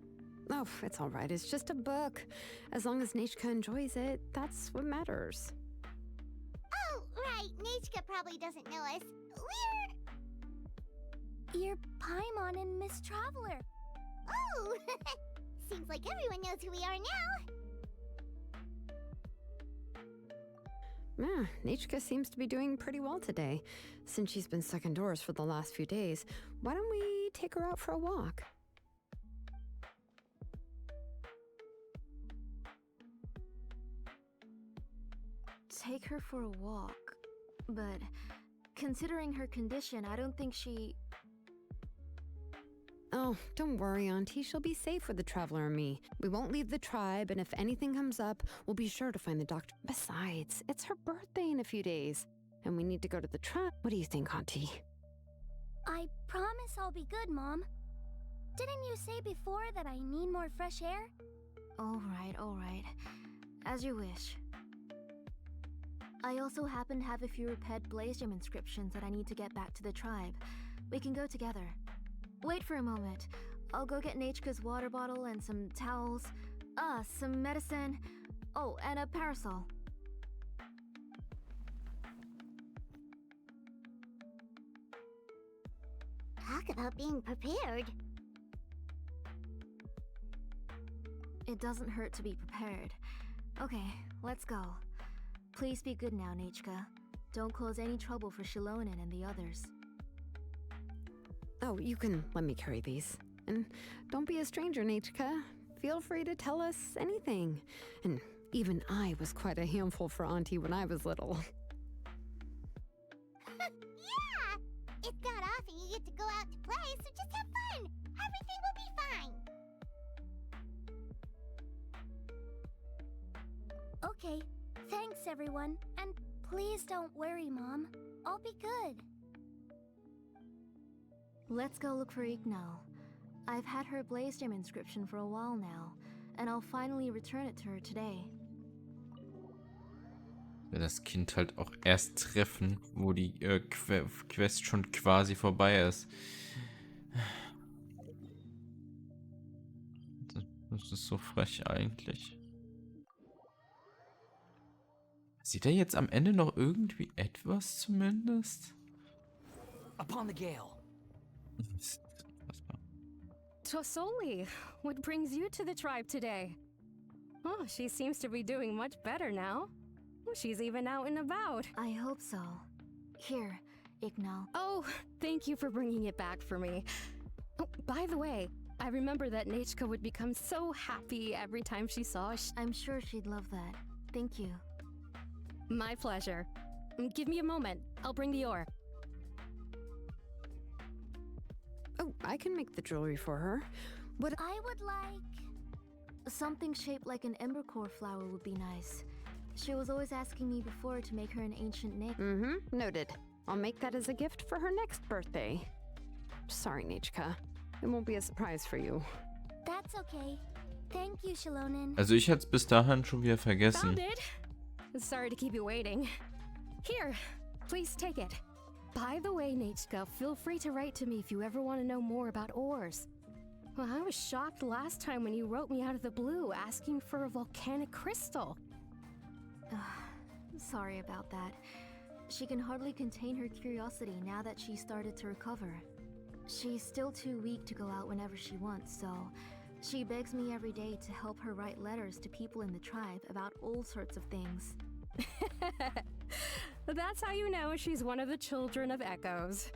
S2: Oh, it's all right. It's just a book. As long as Nichka enjoys it, that's what matters.
S4: Oh, right. Nichka probably doesn't know us. You're Paimon and Miss Traveler. Oh, seems like everyone knows who we are now.
S2: Yeah, Nichka seems to be doing pretty well today. Since she's been stuck indoors for the last few days, why don't we take her out for a walk?
S7: Take her for a walk. But considering her condition, I don't think she...
S2: Oh, don't worry, Auntie. She'll be safe with the Traveler and me. We won't leave the tribe, and if anything comes up, we'll be sure to find the doctor. Besides, it's her birthday in a few days, and we need to go to the tribe. What do you think, Auntie?
S4: I promise I'll be good, Mom. Didn't you say before that I need more fresh air?
S7: All right. As you wish. I also happen to have a few repaired Blaze Gem inscriptions that I need to get back to the tribe. We can go together. Wait for a moment. I'll go get Nichka's water bottle and some towels. Some medicine. Oh, and a parasol.
S4: Talk about being prepared.
S7: It doesn't hurt to be prepared. Okay, let's go. Please be good now, Nichka. Don't cause any trouble for Shilonen and the others.
S2: Oh, you can let me carry these. And don't be a stranger, Nichka. Feel free to tell us anything. And even I was quite a handful for Auntie when I was little.
S4: Yeah! It's not often you get to go out to play, so just have fun. Everything will be fine.
S8: Okay, thanks everyone. And please don't worry, Mom. I'll be good.
S7: Let's go look for Ignal. I've had her Blaze Gem inscription for a while now, and I'll finally return it to her today.
S1: Das Kind halt auch erst treffen, wo die Quest schon quasi vorbei ist. Das ist so frech eigentlich. Sieht er jetzt am Ende noch irgendwie etwas zumindest?
S6: Upon the gale.
S9: Tosoli, what brings you to the tribe today? Oh, she seems to be doing much better now. She's even out and about.
S7: I hope so. Here, Ignal.
S9: Oh, thank you for bringing it back for me. Oh, by the way, I remember that Nichka would become so happy every time she saw
S7: I'm sure she'd love that. Thank you.
S9: My pleasure. Give me a moment. I'll bring the ore.
S2: Oh, I can make the jewelry for her. What?
S8: I would like...
S7: Something shaped like an embercore flower would be nice. She was always asking me before to make her an ancient nick.
S2: Mm-hmm, noted. I'll make that as a gift for her next birthday. Sorry, Nichka. It won't be a surprise for you.
S8: That's okay. Thank you, Shilonen.
S1: Also ich hatte es bis dahin schon wieder vergessen.
S9: Found it. Sorry to keep you waiting. Here, please take it. By the way, Nichka, feel free to write to me if you ever want to know more about ores. Well, I was shocked last time when you wrote me out of the blue asking for a volcanic crystal.
S7: Sorry about that. She can hardly contain her curiosity now that she's started to recover. She's still too weak to go out whenever she wants, so she begs me every day to help her write letters to people in the tribe about all sorts of things.
S9: That's how you know she's one of the children of echoes.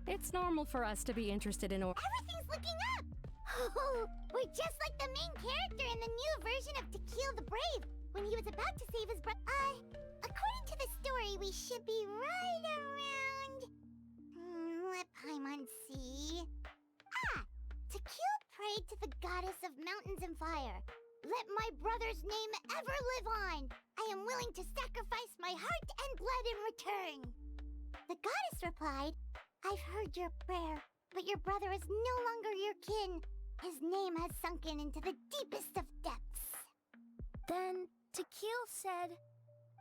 S9: It's normal for us to be interested in ore.
S4: Everything's looking up! Oh, we're just like the main character in the new version of To Kill the Brave, when he was about to save his brother. According to the story, we should be right around... let Paimon see... To Kill prayed to the goddess of mountains and fire. Let my brother's name ever live on! I am willing to sacrifice my heart and blood in return! The goddess replied, I've heard your prayer, but your brother is no longer your kin. His name has sunken into the deepest of depths.
S8: Then Tequil said,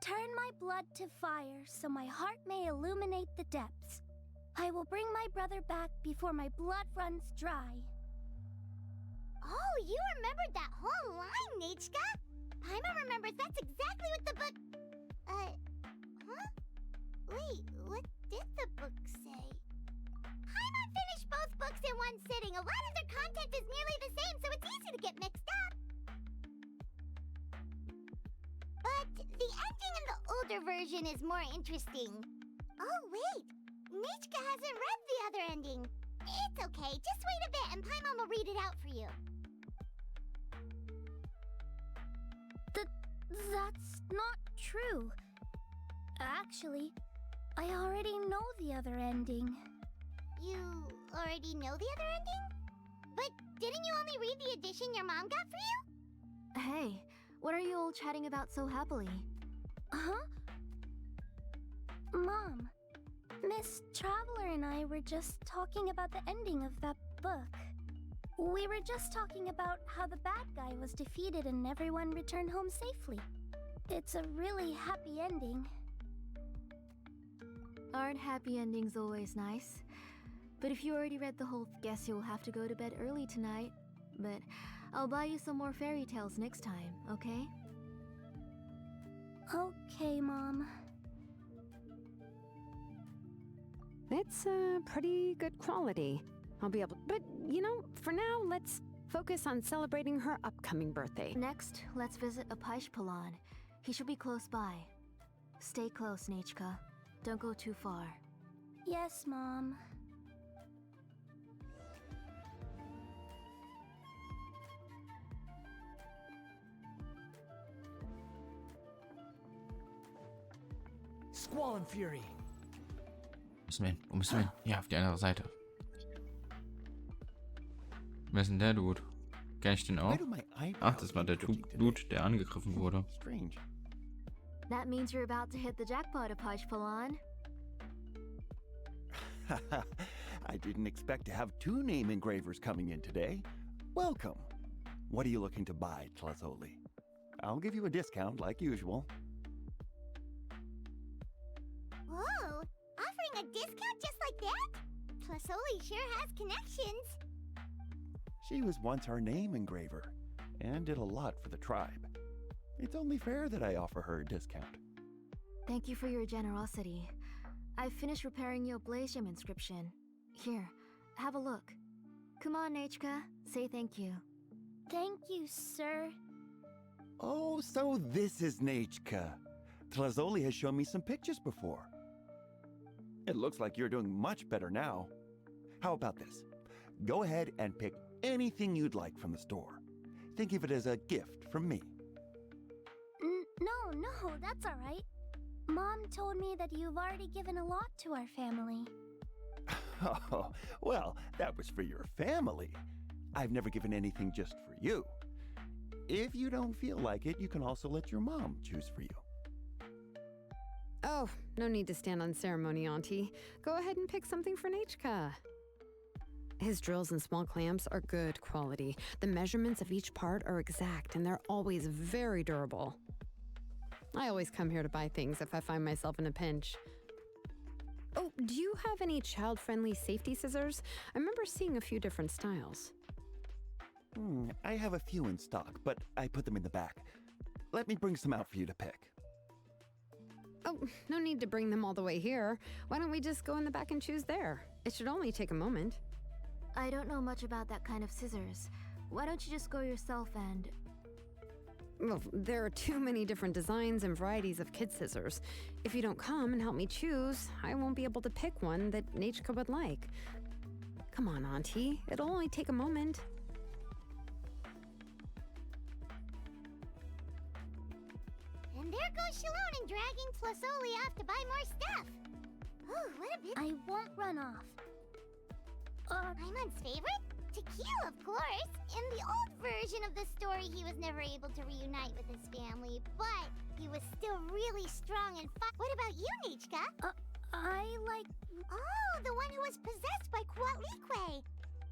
S8: turn my blood to fire so my heart may illuminate the depths. I will bring my brother back before my blood runs dry.
S4: Oh, you remembered that whole line, Nichka? Paimon remembers that's exactly what the book... huh? Wait, what did the book say? Paimon finished both books in one sitting. A lot of their content is nearly the same, so it's easy to get mixed up. But the ending in the older version is more interesting. Oh, wait. Nichka hasn't read the other ending. It's okay. Just wait a bit and Paimon will read it out for you.
S8: That's not true. Actually, I already know the other ending.
S4: You already know the other ending? But didn't you only read the edition your mom got for you?
S7: Hey, what are you all chatting about so happily?
S8: Huh? Mom, Miss Traveler and I were just talking about the ending of that book. We were just talking about how the bad guy was defeated and everyone returned home safely. It's a really happy ending.
S7: Aren't happy endings always nice? But if you already read the whole, guess you'll have to go to bed early tonight. But I'll buy you some more fairy tales next time, okay?
S8: Okay, Mom.
S2: It's pretty good quality. I'll be able... But, you know, for now, let's Focus on celebrating her upcoming birthday.
S7: Next, let's visit Hypostylwüste. He should be close by. Stay close, Nechka. Don't go too far.
S8: Yes, Mom.
S6: Squall and Fury.
S1: Müssen wir hin? Wo müssen wir hin? Ja, auf die andere Seite. Wer ist denn der Dude? Kenn ich den auch? Ach, das war der Dude, der angegriffen wurde.
S5: Strange.
S7: That means you're about to hit the jackpot, Hypostylwüste.
S10: I didn't expect to have 2 name engravers coming in today. Welcome. What are you looking to buy, Tlazoli? I'll give you a discount like usual.
S4: Whoa! Offering a discount just like that? Tlasoli sure has connections.
S10: She was once our name engraver and did a lot for the tribe. It's only fair that I offer her a discount.
S7: Thank you for your generosity. I've finished repairing your Blaze Gem inscription. Here, have a look. Come on, Nechka, say thank you.
S8: Thank you, sir.
S10: Oh, so this is Nechka. Tlazoli has shown me some pictures before. It looks like you're doing much better now. How about this? Go ahead and pick anything you'd like from the store. Think of it as a gift from me.
S8: No, that's all right. Mom told me that you've already given a lot to our family.
S10: Oh, well, that was for your family. I've never given anything just for you. If you don't feel like it, you can also let your mom choose for you.
S2: Oh, no need to stand on ceremony, Auntie. Go ahead and pick something for Nechka. His drills and small clamps are good quality. The measurements of each part are exact, and they're always very durable. I always come here to buy things if I find myself in a pinch. Oh, do you have any child-friendly safety scissors? I remember seeing a few different styles.
S10: I have a few in stock, but I put them in the back. Let me bring some out for you to pick.
S2: Oh, no need to bring them all the way here. Why don't we just go in the back and choose there? It should only take a moment.
S7: I don't know much about that kind of scissors. Why don't you just go yourself and...
S2: Well, there are too many different designs and varieties of kid scissors. If you don't come and help me choose, I won't be able to pick one that Nechka would like. Come on, Auntie. It'll only take a moment.
S4: And there goes Shalon and dragging Tlasoli off to buy more stuff. Oh, what a bit.
S8: I won't run off.
S4: Paimon's favorite? Tequila, of course. In the old version of the story, he was never able to reunite with his family, but he was still really strong and What about you, Nechka?
S8: I like...
S4: Oh, the one who was possessed by Kuatlikwe.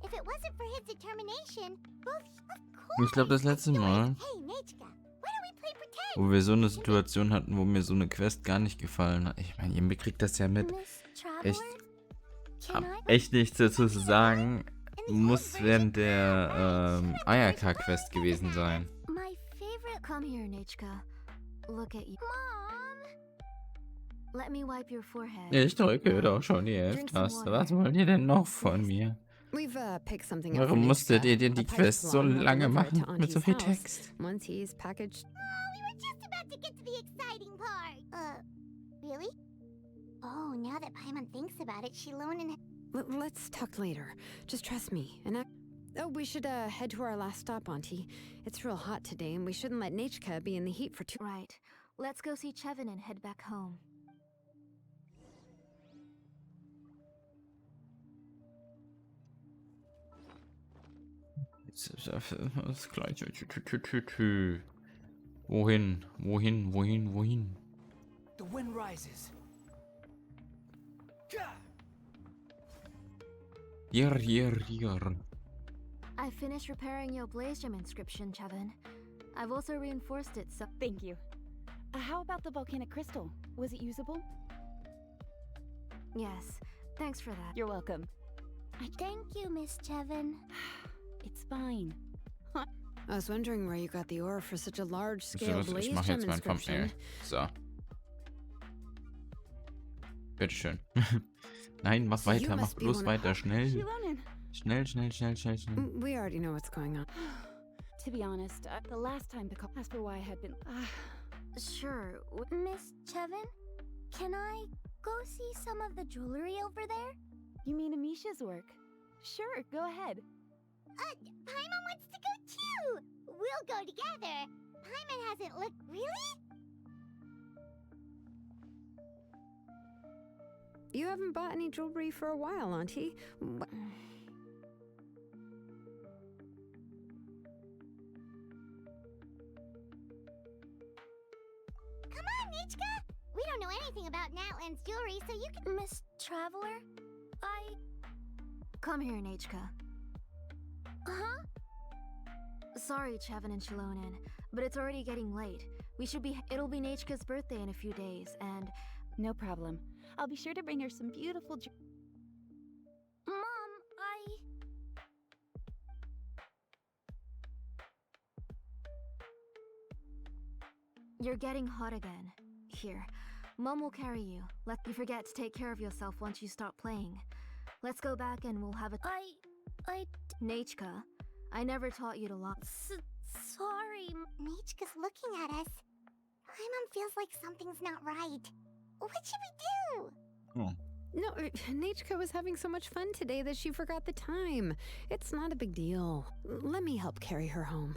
S4: If it wasn't for his determination, both... Of course.
S1: Ich glaube, das letzte Mal,
S4: Hey, Nechka, why don't we play pretend?
S1: wo wir so eine Situation hatten, wo mir so eine Quest gar nicht gefallen hat. Ich meine, ihr kriegt das ja mit.
S8: Miss
S1: Ich
S8: Traveler?
S1: hab
S8: Can I...
S1: echt nichts dazu zu sagen. Muss während der Ayaka-Quest gewesen sein.
S8: My favorite...
S7: Come here, Nechka. Look at you.
S8: Mom!
S7: Let me wipe your forehead.
S1: Ich drücke doch schon die F-Taste. Was wollt ihr denn noch von mir?
S2: We've picked something up.
S1: Warum musstet ihr denn die Quest so lange machen mit so viel Text?
S2: Once he's packaged.
S4: Oh, we were just about to get to the exciting part. Really? Oh, now that Paimon thinks about it, Shilon and...
S2: Let's talk later. Just trust me. And oh, we should head to our last stop, Auntie. It's real hot today, and we shouldn't let Nechka be in the heat for too...
S7: Right. Let's go see Chevin and head back home.
S1: Das gleiche. Wohin? Wohin?
S6: The wind rises.
S1: Hier.
S7: I finished repairing your Blaze Gem inscription, Chevin. I've also reinforced it so...
S11: Thank you. How about the volcanic crystal? Was it usable?
S7: Yes. Thanks for that.
S11: You're welcome.
S8: Thank you, Miss Chevin.
S11: It's fine.
S2: I was wondering where you got the ore for such a large-scale
S1: So,
S2: Blaze
S1: ich mache
S2: Gem
S1: jetzt mein Thumbnail.
S2: inscription.
S1: So. Bitteschön. Nein, mach weiter, mach bloß weiter, schnell.
S11: Shilonen,
S1: Schnell, schnell, schnell, schnell, schnell.
S2: We already know what's going on.
S11: To be honest, the last time the call asked for why I had been.
S7: Sure.
S8: Miss Chevin, can I go see some of the jewelry over there?
S11: You mean Amisha's work? Sure, go ahead.
S4: Paimon wants to go too! We'll go together. Paimon hasn't looked. Really?
S2: You haven't bought any jewelry for a while, Auntie.
S4: Come on, Nichka! We don't know anything about Natlan's jewelry, so you can.
S8: Miss Traveler?
S7: Come here, Nachka.
S8: Huh?
S7: Sorry, Chevin and Shilonen, but it's already getting late. It'll be Nachka's birthday in a few days, and...
S11: No problem. I'll be sure to bring her some beautiful
S8: Mom,
S7: You're getting hot again. Here, Mom will carry you. Let you forget to take care of yourself once you start playing. Let's go back and we'll have a... Nachka, I never taught you to lie.
S8: Sorry.
S4: Nichka's looking at us. Paimon feels like something's not right. What should we do?
S1: Oh.
S2: No, Nachka was having so much fun today that she forgot the time. It's not a big deal. Let me help carry her home.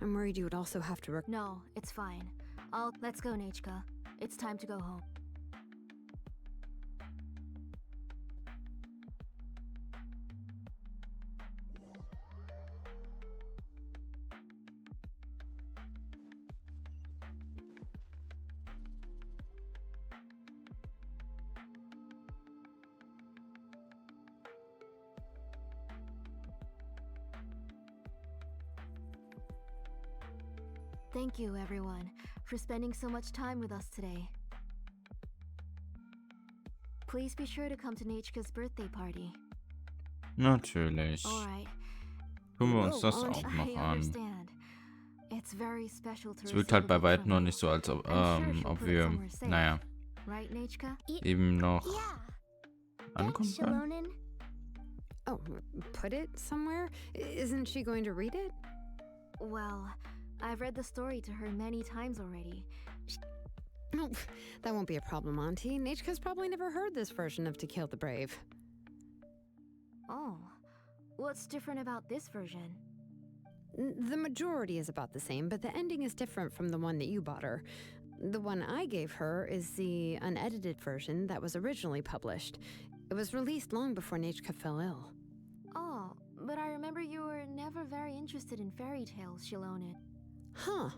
S2: I'm worried you would also have to work.
S7: No, it's fine. Let's go, Nachka. It's time to go home. Thank you, everyone, for spending so much time with us today. Please be sure to come to Nachka's birthday party.
S1: Natürlich.
S7: Alright.
S1: Gucken wir uns das
S2: Oh,
S1: auch noch
S7: I
S1: an.
S7: understand. It's very special to
S1: Es wirkt halt bei
S7: receive a gift
S1: weitem
S7: from
S1: noch
S7: you.
S1: nicht so, als ob,
S7: I'm sure she'll
S1: ob
S7: put it
S1: wir,
S7: somewhere safe.
S1: naja,
S7: Right, Nachka?
S1: eben noch
S8: Yeah.
S1: ankommen
S8: Thanks,
S1: können.
S8: Shilonen.
S2: Oh, put it somewhere? Isn't she going to read it?
S7: Well, I've read the story to her many times already.
S2: No, that won't be a problem, Auntie. Nachka's probably never heard this version of To Kill the Brave.
S7: Oh, what's different about this version?
S2: The majority is about the same, but the ending is different from the one that you bought her. The one I gave her is the unedited version that was originally published. It was released long before Nachka fell ill.
S7: Oh, but I remember you were never very interested in fairy tales, Shilonen.
S2: Huh.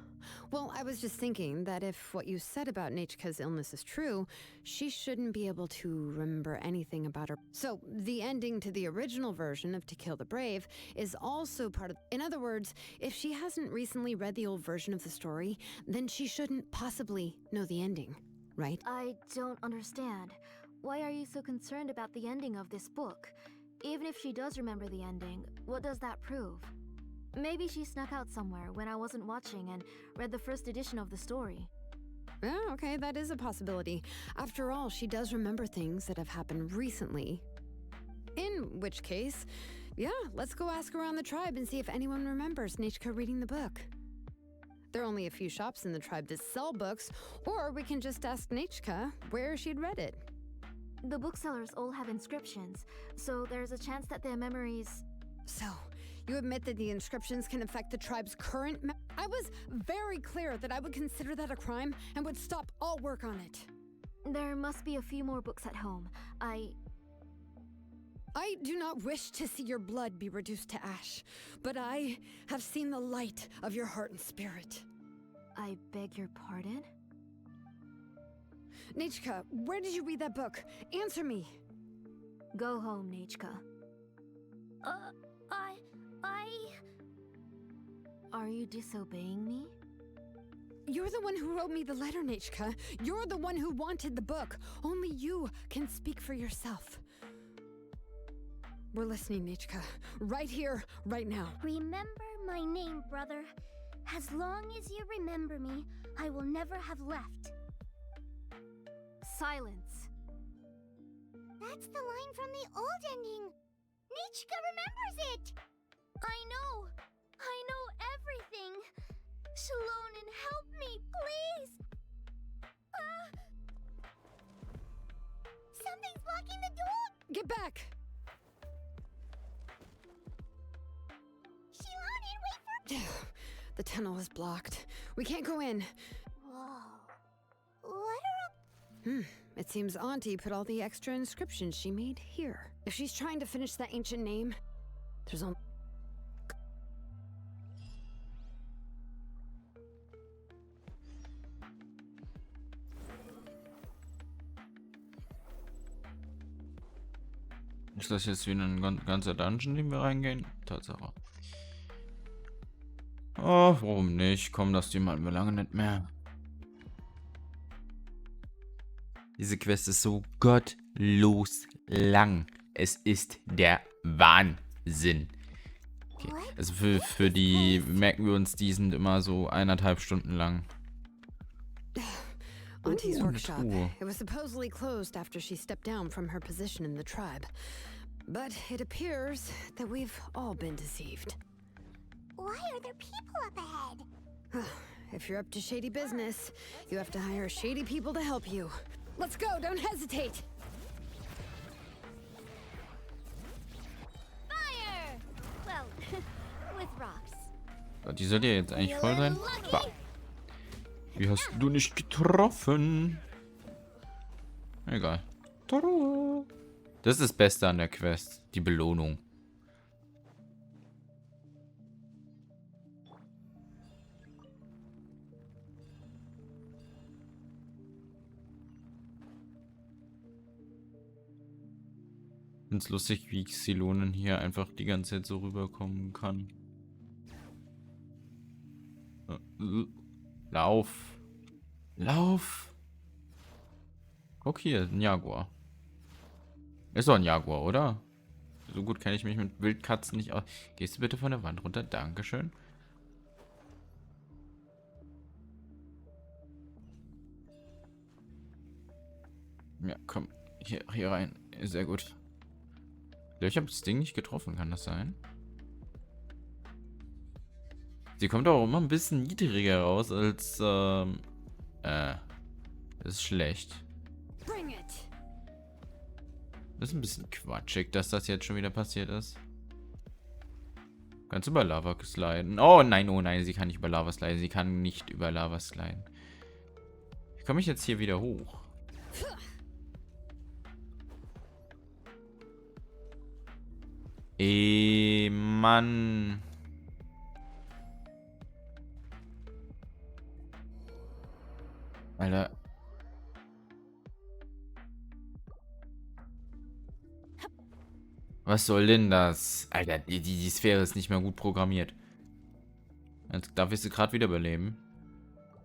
S2: Well, I was just thinking that if what you said about Nachka's illness is true, she shouldn't be able to remember anything about her. So, the ending to the original version of To Kill the Brave is also part of... In other words, if she hasn't recently read the old version of the story, then she shouldn't possibly know the ending, right?
S7: I don't understand. Why are you so concerned about the ending of this book? Even if she does remember the ending, what does that prove? Maybe she snuck out somewhere when I wasn't watching and read the first edition of the story.
S2: Yeah, okay, that is a possibility. After all, she does remember things that have happened recently. In which case, yeah, let's go ask around the tribe and see if anyone remembers Nachka reading the book. There are only a few shops in the tribe that sell books, or we can just ask Nachka where she'd read it.
S7: The booksellers all have inscriptions, so there's a chance that their memories...
S2: So, you admit that the inscriptions can affect the tribe's current I was very clear that I would consider that a crime and would stop all work on it.
S7: There must be a few more books at home. I
S2: do not wish to see your blood be reduced to ash, but I have seen the light of your heart and spirit.
S7: I beg your pardon?
S2: Nachka, where did you read that book? Answer me.
S7: Go home, Nachka. Are you disobeying me?
S2: You're the one who wrote me the letter, Nachka. You're the one who wanted the book. Only you can speak for yourself. We're listening, Nachka. Right here, right now.
S8: Remember my name, brother. As long as you remember me, I will never have left.
S7: Silence.
S4: That's the line from the old ending. Nichka remembers it!
S8: I know everything. Shalonen, help me, please!
S4: Something's blocking the door!
S2: Get back!
S4: Shalonen, wait for...
S2: The tunnel is blocked. We can't go in.
S4: Whoa. What are...
S2: It seems Auntie put all the extra inscriptions she made here. If she's trying to finish that ancient name, there's only...
S1: Ist das jetzt wieder ein ganzer Dungeon, in den wir reingehen? Tatsache. Oh, warum nicht? Komm, das Team hatten wir lange nicht mehr. Diese Quest ist so gottlos lang. Es ist der Wahnsinn. Okay. Also für die merken wir uns, die sind immer so 1,5 Stunden lang.
S2: Auntie's workshop. It was supposedly closed after she stepped down from her position in the tribe. But it appears that we've all been deceived.
S4: Why are there people up ahead?
S2: If you're up to shady business, you have to hire shady people to help you. Let's go, don't hesitate!
S8: Fire! Well, with rocks.
S1: Die sollte ja jetzt eigentlich voll sein. Bah. Wie hast du nicht getroffen? Egal. Tada! Das ist das Beste an der Quest. Die Belohnung. Ich find's lustig, wie Xylonen hier einfach die ganze Zeit so rüberkommen kann. Lauf. Lauf. Guck hier, ein Jaguar. Ist doch ein Jaguar, oder? So gut kenne ich mich mit Wildkatzen nicht aus. Gehst du bitte von der Wand runter? Dankeschön. Ja, komm. Hier rein. Sehr gut. Ich habe das Ding nicht getroffen, kann das sein? Sie kommt auch immer ein bisschen niedriger raus als, das ist schlecht. Das ist ein bisschen quatschig, dass das jetzt schon wieder passiert ist. Kannst du über Lava sliden? Oh nein, sie kann nicht über Lava sliden. Sie kann nicht über Lava sliden. Wie komme ich jetzt hier wieder hoch? Mann. Alter. Was soll denn das? Alter, die Sphäre ist nicht mehr gut programmiert. Jetzt darf ich sie gerade wieder überleben.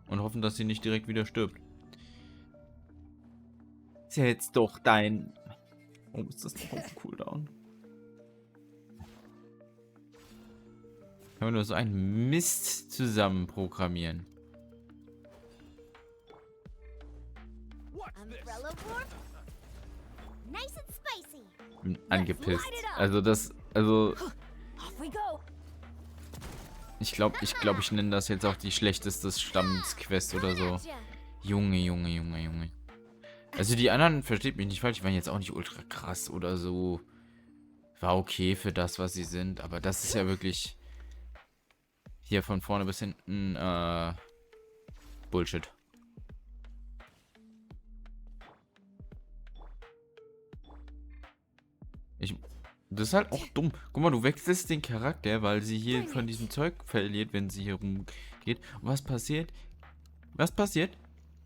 S1: Und hoffen, dass sie nicht direkt wieder stirbt. Setz doch dein... Warum ist das noch auf Cooldown? Kann man nur so einen Mist zusammen programmieren.
S4: Nice and spicy.
S1: Bin angepisst. Also das, also... Ich glaube, ich nenne das jetzt auch die schlechteste Stammesquest oder so. Junge. Also die anderen, versteht mich nicht falsch, die waren jetzt auch nicht ultra krass oder so. War okay für das, was sie sind, aber das ist ja wirklich... Hier von vorne bis hinten, Bullshit. Das ist halt auch dumm. Guck mal, du wechselst den Charakter, weil sie hier von diesem Zeug verliert, wenn sie hier rumgeht. Und was passiert? Was passiert?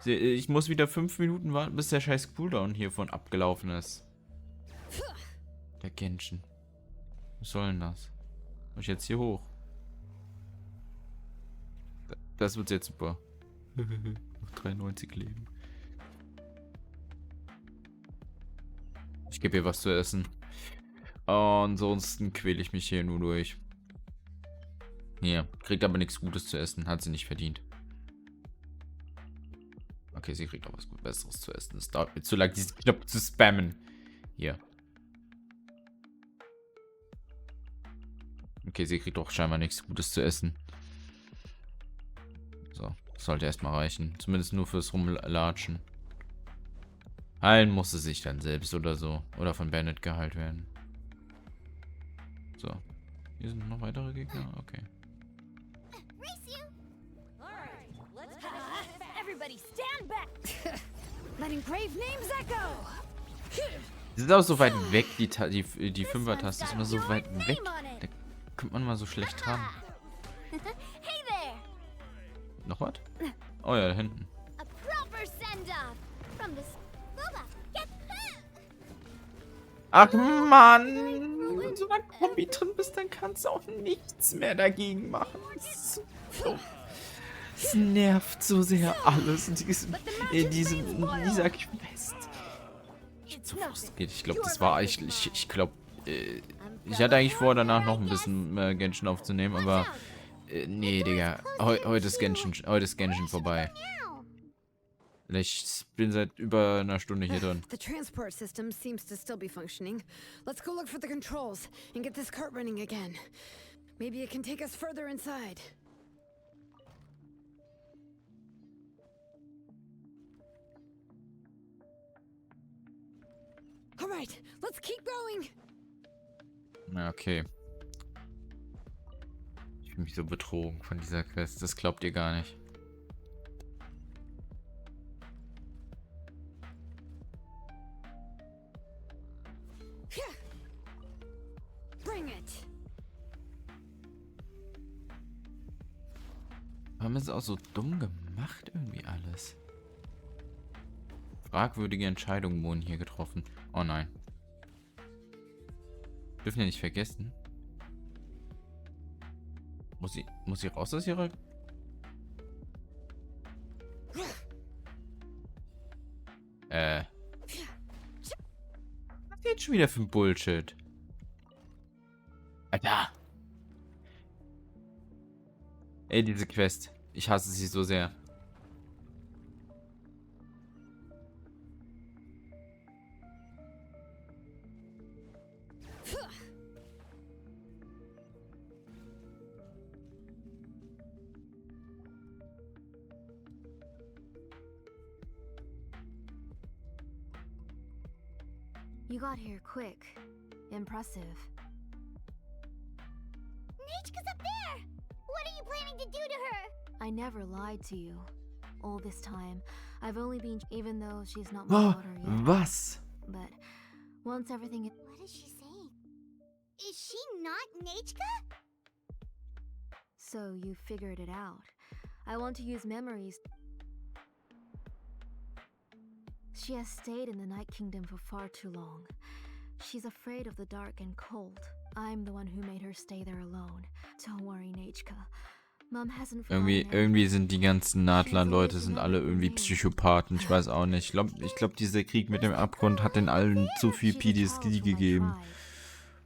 S1: Ich muss wieder 5 Minuten warten, bis der scheiß Cooldown hiervon abgelaufen ist. Der Genshin. Was soll denn das? Muss ich jetzt hier hoch? Das wird jetzt super. Noch 93 Leben. Ich gebe ihr was zu essen. Ansonsten quäle ich mich hier nur durch. Hier, kriegt aber nichts Gutes zu essen. Hat sie nicht verdient. Okay, sie kriegt auch was Besseres zu essen. Es dauert mir zu lang, diesen Knopf zu spammen. Hier. Okay, sie kriegt doch scheinbar nichts Gutes zu essen. So, das sollte erstmal reichen. Zumindest nur fürs Rumlatschen. Heilen muss sie sich dann selbst oder so. Oder von Bandit geheilt werden. So. Hier sind noch weitere Gegner? Okay.
S8: Everybody stand back!
S2: Letting grave names echo!
S1: Die sind auch so weit weg, die Fünfer-Taste ist immer so weit weg. Da kommt man mal so schlecht dran.
S8: Hey there!
S1: Noch was? Oh ja, da hinten.
S8: A proper send-off from the Get
S1: Ach Mann! Wenn du in so einer Kombi drin bist, dann kannst du auch nichts mehr dagegen machen. Es nervt so sehr alles in dieser Quest. So frustriert. Ich glaube, das war ich glaube, ich hatte eigentlich vor, danach noch ein bisschen Genshin aufzunehmen, aber nee, Digga. Heute ist Genshin vorbei. Ich bin seit über einer Stunde hier drin.
S2: The transport system seems to still be functioning. Let's go look for the controls and get this cart running again. Maybe it can take us further inside. All right, let's keep going.
S1: Na, okay. Ich bin mich so betrogen von dieser Quest. Das glaubt ihr gar nicht.
S2: Bring it.
S1: Warum ist es auch so dumm gemacht irgendwie alles? Fragwürdige Entscheidungen wurden hier getroffen. Oh nein. Dürfen wir nicht vergessen. Muss sie raus aus ihrer... Was ist jetzt schon wieder für ein Bullshit? Alter. Ey, diese Quest. Ich hasse sie so sehr.
S7: You got here quick. Impressive.
S4: Nechka's up there! What are you planning to do to her?
S7: I never lied to you. All this time, I've only been, even though she's not my daughter yet.
S1: Was?
S7: But once everything...
S4: What is she saying? Is she not Nechka?
S7: So you figured it out. I want to use memories. She has stayed in the Night Kingdom for far too long. She's afraid of the dark and cold. I'm the one who made her stay there alone. Don't worry, Nechka. Mom hasn't
S1: Irgendwie sind die ganzen Natlan-Leute sind alle irgendwie Psychopathen. Ich weiß auch nicht. Ich glaube, dieser Krieg mit dem Abgrund hat den allen zu viel PTSD gegeben.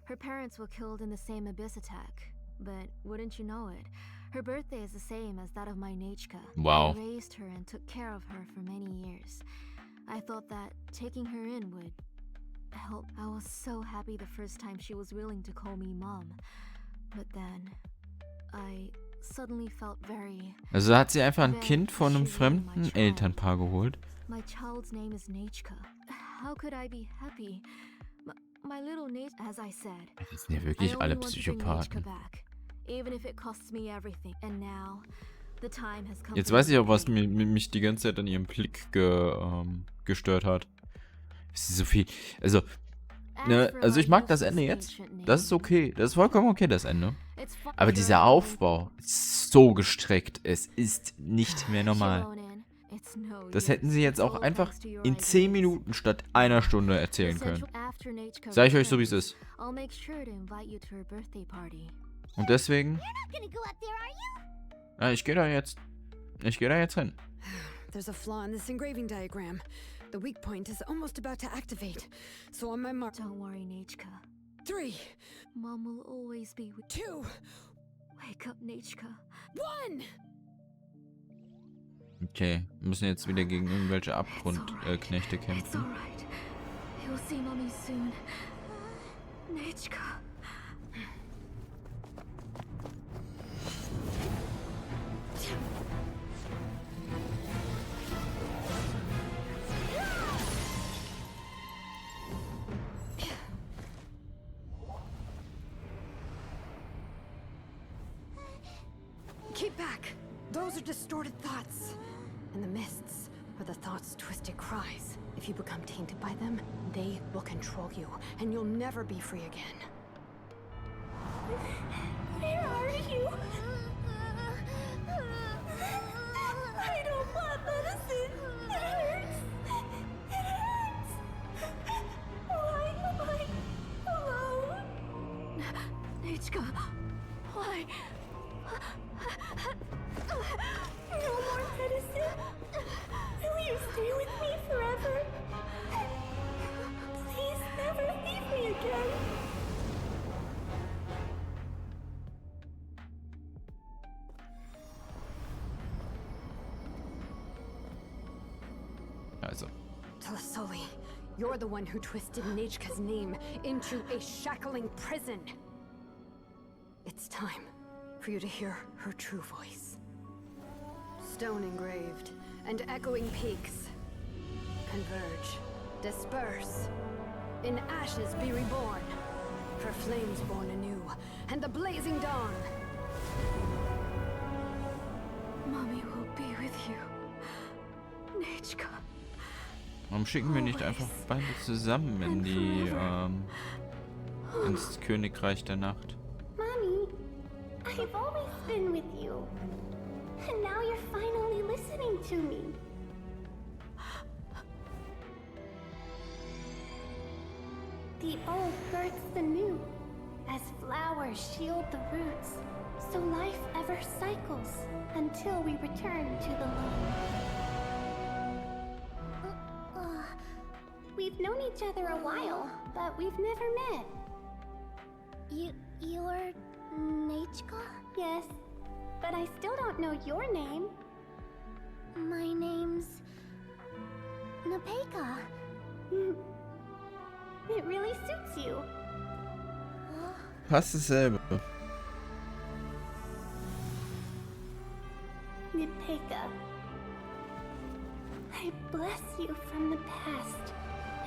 S7: Her parents were killed in the same abyss attack. But wouldn't you know it? Her birthday is the same as that of my Nechka.
S1: Wow.
S7: I raised her and took care of her for many years. I thought that taking her in would help. I was so happy the first time she was willing to call me Mom. But then, I suddenly felt very...
S1: Also hat sie einfach ein Kind von einem fremden Elternpaar geholt.
S7: My child's name is Nechka. How could I be happy? My little Nechka, as I said.
S1: Das sind ja wirklich alle Psychopathen.
S7: Even if it costs me everything. And now...
S1: Jetzt weiß ich auch, was mich die ganze Zeit an ihrem Blick gestört hat. Sie so viel. Also, ne, also ich mag das Ende jetzt. Das ist okay. Das ist vollkommen okay, das Ende. Aber dieser Aufbau ist so gestreckt. Es ist nicht mehr normal. Das hätten sie jetzt auch einfach in 10 Minuten statt einer Stunde erzählen können. Sag ich euch so, wie es ist. Und deswegen... Ja, ich gehe da jetzt hin.
S2: There's a flaw in this engraving diagram. The weak point is almost about to activate. So on my mark.
S7: Don't worry, Nechka.
S2: 3.
S7: Mom will always be with
S2: 2.
S7: Wake up, Nechka.
S2: 1.
S1: Okay, wir müssen jetzt wieder gegen irgendwelche Abgrundknechte kämpfen.
S7: Alright. You'll see Mommy soon. Nechka.
S2: back. Those are distorted thoughts. And the mists are the thoughts' twisted cries. If you become tainted by them, they will control you, and you'll never be free again.
S8: Where are you? I don't want medicine. It hurts. It hurts. Why am I alone?
S7: Nichka, why?
S8: No more medicine. Will you stay with me forever? Please never leave me again.
S1: Also.
S2: Tlasoli, you're the one who twisted Nechka's name into a shackling prison. It's time for you to hear her true voice. Stone engraved and echoing peaks converge, disperse, in ashes be reborn, for flames born anew, and the blazing dawn.
S7: Mommy will be with you. Nichka.
S1: Warum schicken wir nicht einfach beide zusammen in die, ins Königreich der Nacht?
S8: Mommy, I've always been with you. And now you're finally listening to me. The old births the new, as flowers shield the roots, so life ever cycles until we return to the loam. We've known each other a while, but we've never met. You're Nechka? Yes, but I still don't know your name. My name's Napeka. It really suits you.
S1: Fast dasselbe.
S8: Napeka, I bless you from the past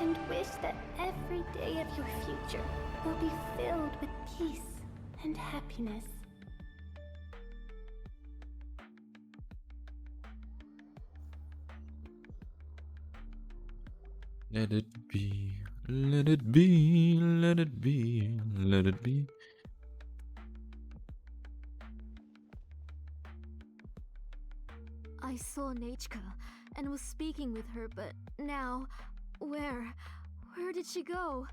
S8: and wish that every day of your future will be filled with peace and happiness.
S1: Let it be, let it be, let it be, let it be.
S7: I saw Nechka and was speaking with her, but now, where did she go?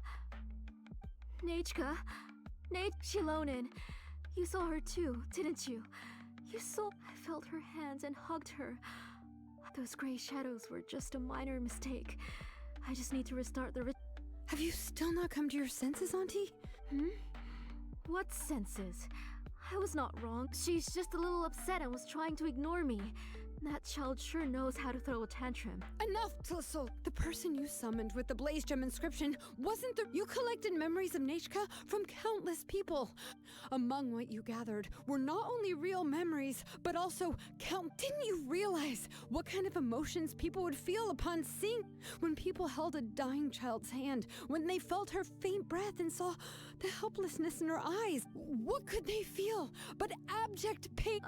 S7: Nechka? Shilonin, you saw her too, didn't you? You saw... I felt her hands and hugged her. Those gray shadows were just a minor mistake. I just need to restart the...
S2: Have you still not come to your senses, Auntie?
S7: What senses? I was not wrong. She's just a little upset and was trying to ignore me. That child sure knows how to throw a tantrum.
S2: Enough, Tlisol! The person you summoned with the Blaze Gem inscription wasn't the... You collected memories of Nechka from countless people. Among what you gathered were not only real memories, but also Didn't you realize what kind of emotions people would feel upon seeing... When people held a dying child's hand, when they felt her faint breath and saw the helplessness in her eyes? What could they feel but abject pain?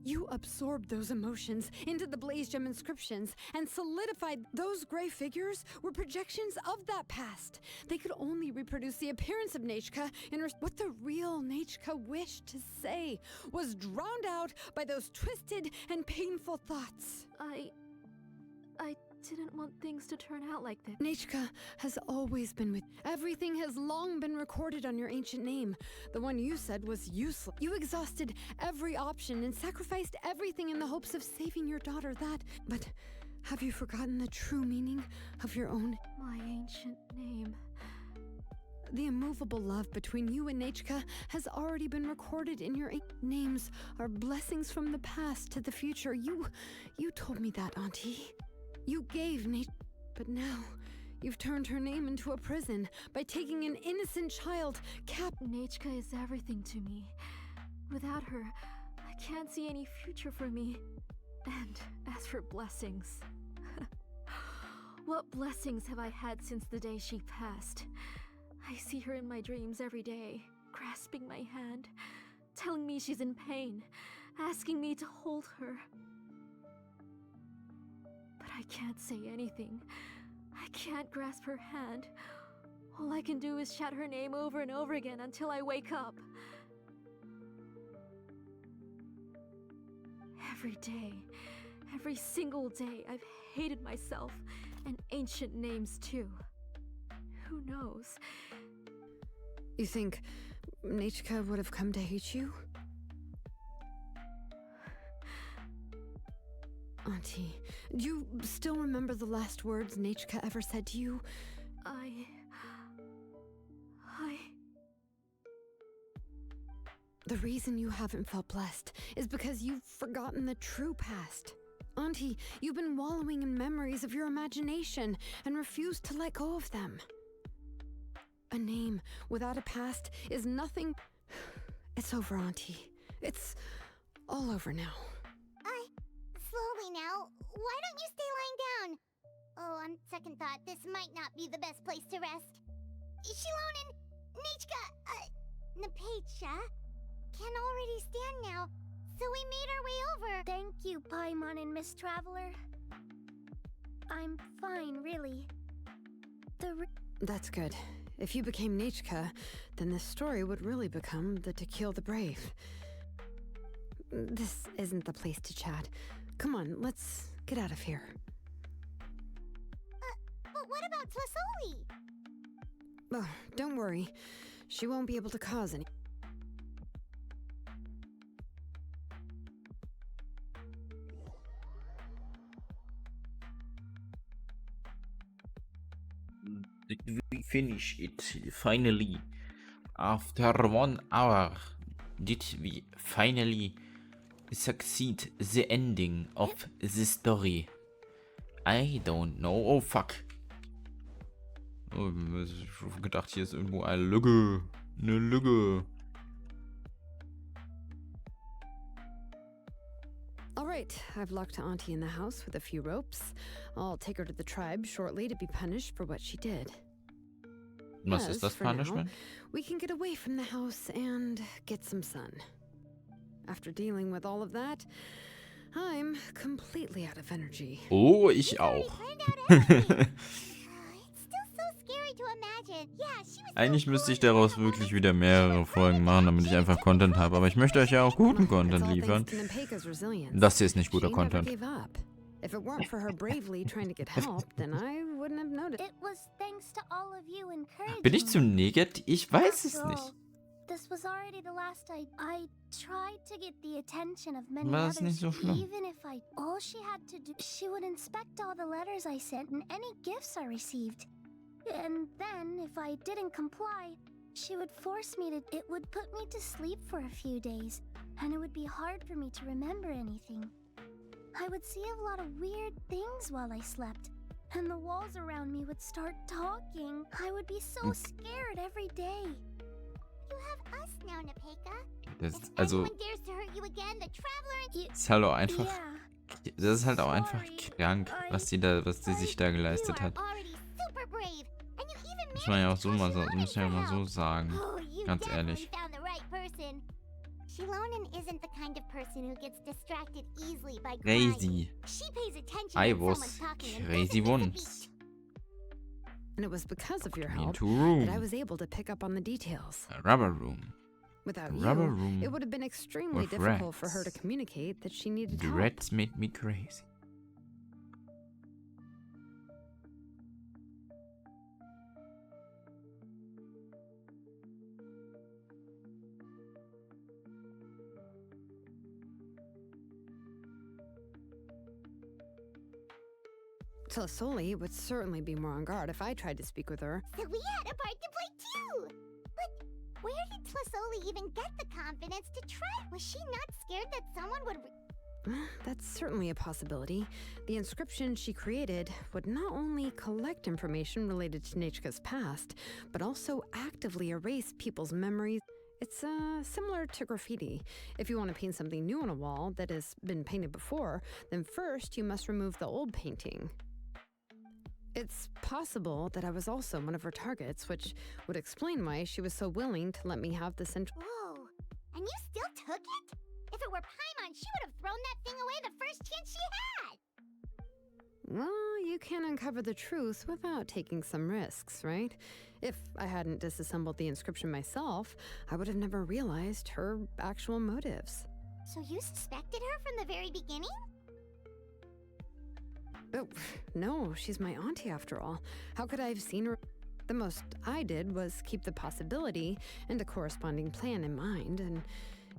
S2: You absorbed those emotions into the Blaze Gem inscriptions and solidified those gray figures were projections of that past. They could only reproduce the appearance of Nechka in what the real Nechka wished to say was drowned out by those twisted and painful thoughts.
S7: I didn't want things to turn out like this.
S2: Nechka has always been with... Everything has long been recorded on your ancient name. The one you said was useless. You exhausted every option and sacrificed everything in the hopes of saving your daughter. But have you forgotten the true meaning of your own...
S7: My ancient name...
S2: The immovable love between you and Nechka has already been recorded in your names are blessings from the past to the future. You told me that, Auntie. You gave Nechka, but now you've turned her name into a prison by taking an innocent child
S7: Nechka is everything to me. Without her, I can't see any future for me. And as for blessings, what blessings have I had since the day she passed? I see her in my dreams every day, grasping my hand, telling me she's in pain, asking me to hold her. But I can't say anything. I can't grasp her hand. All I can do is shout her name over and over again until I wake up. Every day, every single day, I've hated myself, and ancient names too. Who knows?
S2: You think Nechka would have come to hate you? Auntie, do you still remember the last words Nechka ever said to you? The reason you haven't felt blessed is because you've forgotten the true past. Auntie, you've been wallowing in memories of your imagination and refused to let go of them. A name without a past is nothing. It's over, Auntie. It's all over now.
S4: Slowly now. Why don't you stay lying down? Oh, on second thought, this might not be the best place to rest. Shilonen, Nechka, Napecha can already stand now, so we made our way over.
S8: Thank you, Paimon and Miss Traveler. I'm fine, really.
S2: That's good. If you became Nechka, then this story would really become the To Kill the Brave. This isn't the place to chat. Come on, let's get out of here.
S4: But what about Tlasoli?
S2: Oh, don't worry. She won't be able to cause any.
S1: Did we finish it finally? After 1 hour, did we finally succeed the ending of the story? I don't know. Oh fuck. Oh, ich hab gedacht, hier ist irgendwo eine Lücke. Eine Lücke.
S2: Alright, I've locked Auntie in the house with a few ropes. I'll take her to the tribe shortly to be punished for what she did.
S1: Was
S2: Yes,
S1: ist das
S2: for now,
S1: Punishment?
S2: we can get away from the house and get some sun. After dealing with all of that, I'm completely out of energy.
S1: Oh, ich auch. Eigentlich müsste ich daraus wirklich wieder mehrere Folgen machen, damit ich einfach Content habe. Aber ich möchte euch ja auch guten Content liefern. Das hier ist nicht guter Content.
S2: If it weren't for her bravely trying to get help, then I wouldn't have noticed.
S8: It was thanks to all of you encouraging.
S1: Bin ich zu negativ? Ich weiß es nicht.
S8: This was already the last I tried to get the attention of many
S1: War es
S8: others.
S1: nicht so schlimm?
S8: Even if all she had to do, she would inspect all the letters I sent and any gifts I received. And then, if I didn't comply, she would force me to. It would put me to sleep for a few days, and it would be hard for me to remember anything. I would see a lot of weird things while I slept, and the walls around me would start talking. I would be so scared every day.
S4: You have us now, Napeka.
S1: Das,
S4: If
S1: also,
S4: anyone dares to hurt you again, the Traveler
S1: ist halt auch einfach. Das ist halt auch einfach krank, was die sich da geleistet hat. Muss man ja auch so mal so, muss man ja mal so sagen. Ganz ehrlich.
S4: Shilonen isn't the kind of person who gets distracted easily by
S1: Crazy.
S4: She pays attention
S1: I
S4: when
S1: was
S4: someone's talking and
S1: crazy
S4: doesn't miss a
S1: once.
S2: And it was because of your
S1: In
S2: help
S1: two room.
S2: that I was able to pick up on the details.
S1: A rubber room.
S2: Without
S1: Rubber
S2: you,
S1: room
S2: it would have been extremely
S1: with
S2: difficult for her to
S1: rats.
S2: communicate that she needed
S1: The
S2: help.
S1: rats made me crazy.
S2: Tlasoli would certainly be more on guard if I tried to speak with her.
S4: So we had a part to play too! But where did Tlasoli even get the confidence to try? Was she not scared that someone would...
S2: That's certainly a possibility. The inscription she created would not only collect information related to Nechka's past, but also actively erase people's memories. It's similar to graffiti. If you want to paint something new on a wall that has been painted before, then first you must remove the old painting. It's possible that I was also one of her targets, which would explain why she was so willing to let me have the central...
S4: Whoa! And you still took it? If it were Paimon, she would have thrown that thing away the first chance she had.
S2: Well, you can't uncover the truth without taking some risks, right? If I hadn't disassembled the inscription myself, I would have never realized her actual motives.
S4: So you suspected her from the very beginning?
S2: Oh, no, she's my auntie after all. How could I have seen her? The most I did was keep the possibility and a corresponding plan in mind, and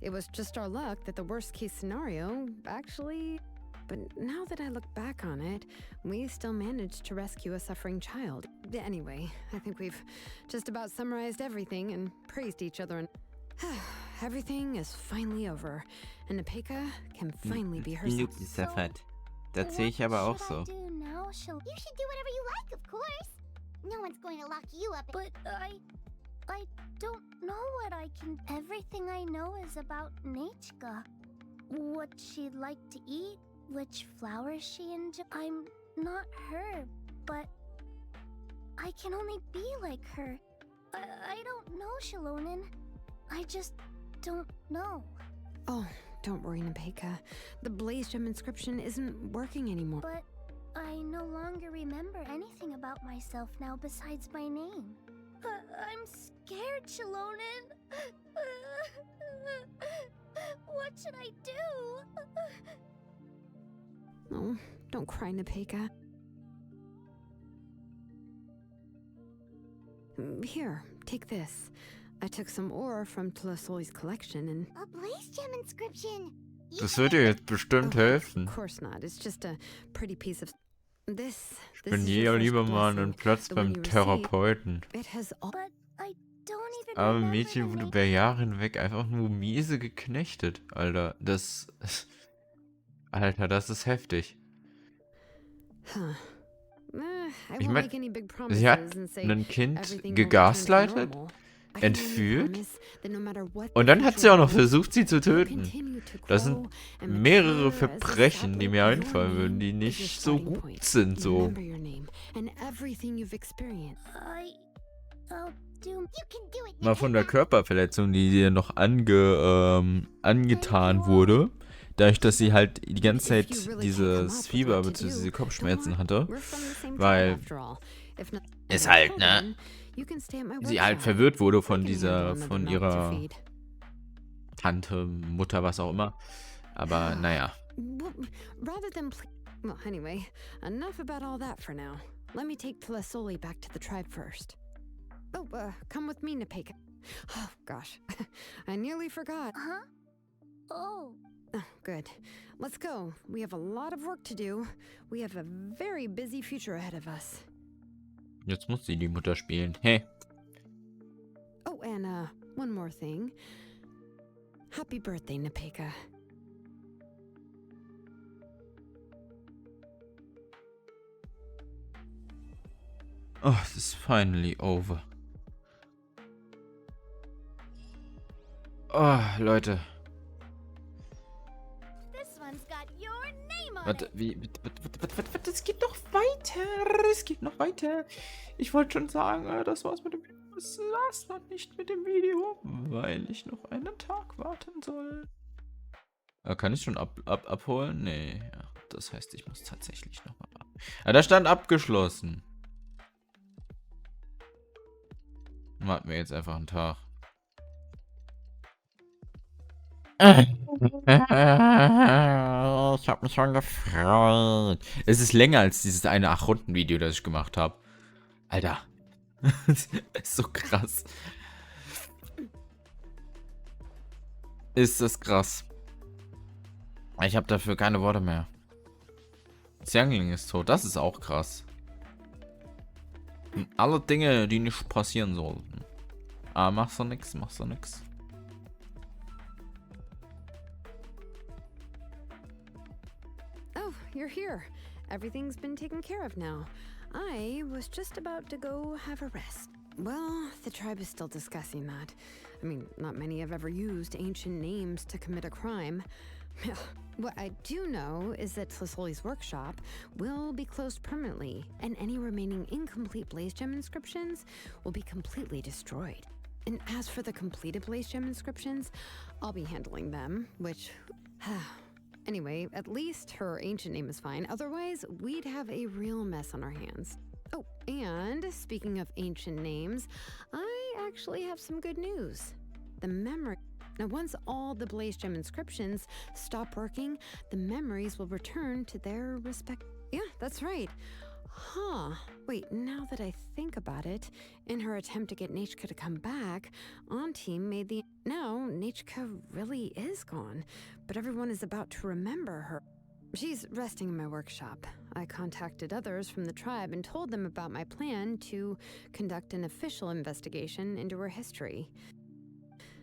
S2: it was just our luck that the worst case scenario actually... But now that I look back on it, we still managed to rescue a suffering child. Anyway, I think we've just about summarized everything and praised each other, and everything is finally over, and Nepeka can finally be herself.
S1: Das sehe ich aber auch so.
S4: You should do whatever you like, of course. No one's going to lock you up.
S8: But I don't know what I can... Everything I know is about Nechka. What she'd like to eat, which flowers she enjoys. I'm not her, but I can only be like her. I don't know, Shalonen. I just don't know.
S2: Oh, don't worry, Nepeka. The Blaze Gem inscription isn't working anymore.
S8: But I no longer remember anything about myself now besides my name. I'm scared, Shalonen. What should I do?
S2: Oh, don't cry, Nepeka. Here, take this. I took some ore from Tlasoli's collection and...
S4: A Blaze Gem inscription!
S1: Das würde dir jetzt bestimmt helfen.
S2: Of course not. It's just a pretty piece of... This
S1: Ich bin ja lieber mal einen Platz beim Therapeuten.
S8: But I don't even
S1: Aber Mädchen wurde über Jahre hinweg einfach nur miese geknechtet. Alter, das... Alter, das ist heftig. Ich meine, sie hat ein Kind gegaslightet, entführt und dann hat sie auch noch versucht, sie zu töten. Das sind mehrere Verbrechen, die mir einfallen würden, die nicht so gut sind, so. Mal von der Körperverletzung, die dir noch angetan wurde. Dadurch, dass sie halt die ganze Zeit dieses Fieber bzw. diese Kopfschmerzen hatte, weil es halt, ne, sie halt verwirrt wurde von ihrer Tante, Mutter, was auch immer. Aber naja.
S2: Well, anyway, enough about all that for now. Let me take Tlasoli back to the tribe first. Oh, come with me, Nepeka. Oh, gosh. I nearly forgot.
S8: Huh? Oh.
S2: Oh, good. Let's go. We have a lot of work to do. We have a very busy future ahead of us.
S1: Jetzt muss sie die Mutter spielen. Hey.
S2: Oh, and one more thing. Happy birthday, Nepeka.
S1: Oh, it's finally over. Oh, Leute. Warte, warte, es geht noch weiter. Es geht noch weiter. Ich wollte schon sagen, das war's mit dem Video. Es war's noch nicht mit dem Video, weil ich noch einen Tag warten soll. Kann ich schon abholen? Nee, ja, das heißt, ich muss tatsächlich nochmal ab. Ja, da stand abgeschlossen. Warten wir jetzt einfach einen Tag. Ich habe mich schon gefreut. Es ist länger als dieses eine 8-Runden-Video, das ich gemacht habe. Alter. Das ist so krass. Ist das krass. Ich habe dafür keine Worte mehr. Xiangling ist tot. Das ist auch krass. Und alle Dinge, die nicht passieren sollten. Ah, machst du nix, machst du nix.
S2: Oh, you're here. Everything's been taken care of now. I was just about to go have a rest. Well, the tribe is still discussing that. I mean, not many have ever used ancient names to commit a crime. What I do know is that Tlasoli's workshop will be closed permanently, and any remaining incomplete Blaze Gem inscriptions will be completely destroyed. And as for the completed Blaze Gem inscriptions, I'll be handling them, which... Anyway, at least her ancient name is fine. Otherwise, we'd have a real mess on our hands. Oh, and speaking of ancient names, I actually have some good news. The memory... Now, once all the Blaze Gem inscriptions stop working, the memories will return to their respect... Yeah, that's right. Huh. Wait, now that I think about it, in her attempt to get Nechka to come back, Auntie made the... Now, Nechka really is gone, but everyone is about to remember her. She's resting in my workshop. I contacted others from the tribe and told them about my plan to conduct an official investigation into her history.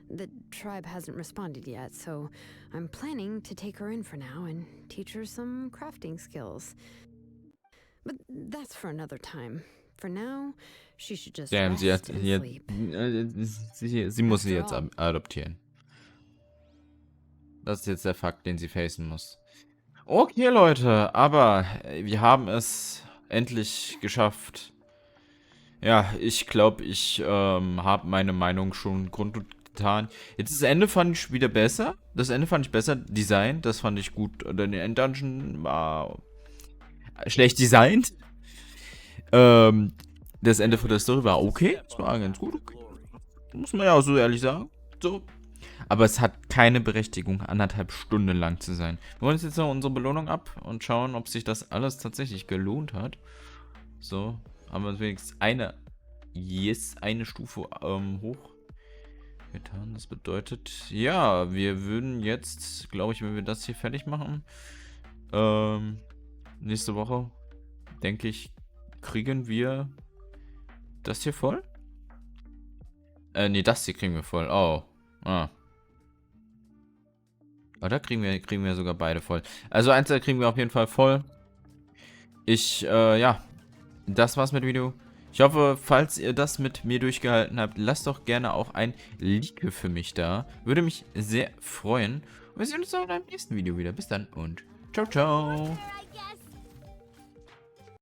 S2: The tribe hasn't responded yet, so I'm planning to take her in for now and teach her some crafting skills. But that's for another time. For now, she should just
S1: Damn,
S2: rest and sleep.
S1: sie muss sie jetzt adoptieren. Das ist jetzt der Fakt, den sie facen muss. Okay, Leute, aber wir haben es endlich geschafft. Ja, ich glaube, ich habe meine Meinung schon kundgetan. Jetzt das Ende fand ich wieder besser. Das Ende fand ich besser. Design, das fand ich gut. Der Enddungeon war schlecht designt. Das Ende von der Story war okay. Das war ganz gut. Okay. Muss man ja auch so ehrlich sagen. So. Aber es hat keine Berechtigung, 1,5 Stunden lang zu sein. Wir holen uns jetzt noch unsere Belohnung ab und schauen, ob sich das alles tatsächlich gelohnt hat. So, haben wir uns wenigstens eine Stufe hoch getan. Das bedeutet, ja, wir würden jetzt, glaube ich, wenn wir das hier fertig machen, nächste Woche, denke ich, kriegen wir das hier voll? Nee, das hier kriegen wir voll. Oh. Ah. Oder kriegen wir sogar beide voll. Also eins kriegen wir auf jeden Fall voll. Ja. Das war's mit dem Video. Ich hoffe, falls ihr das mit mir durchgehalten habt, lasst doch gerne auch ein Like für mich da. Würde mich sehr freuen. Und wir sehen uns auch in einem nächsten Video wieder. Bis dann und ciao, ciao.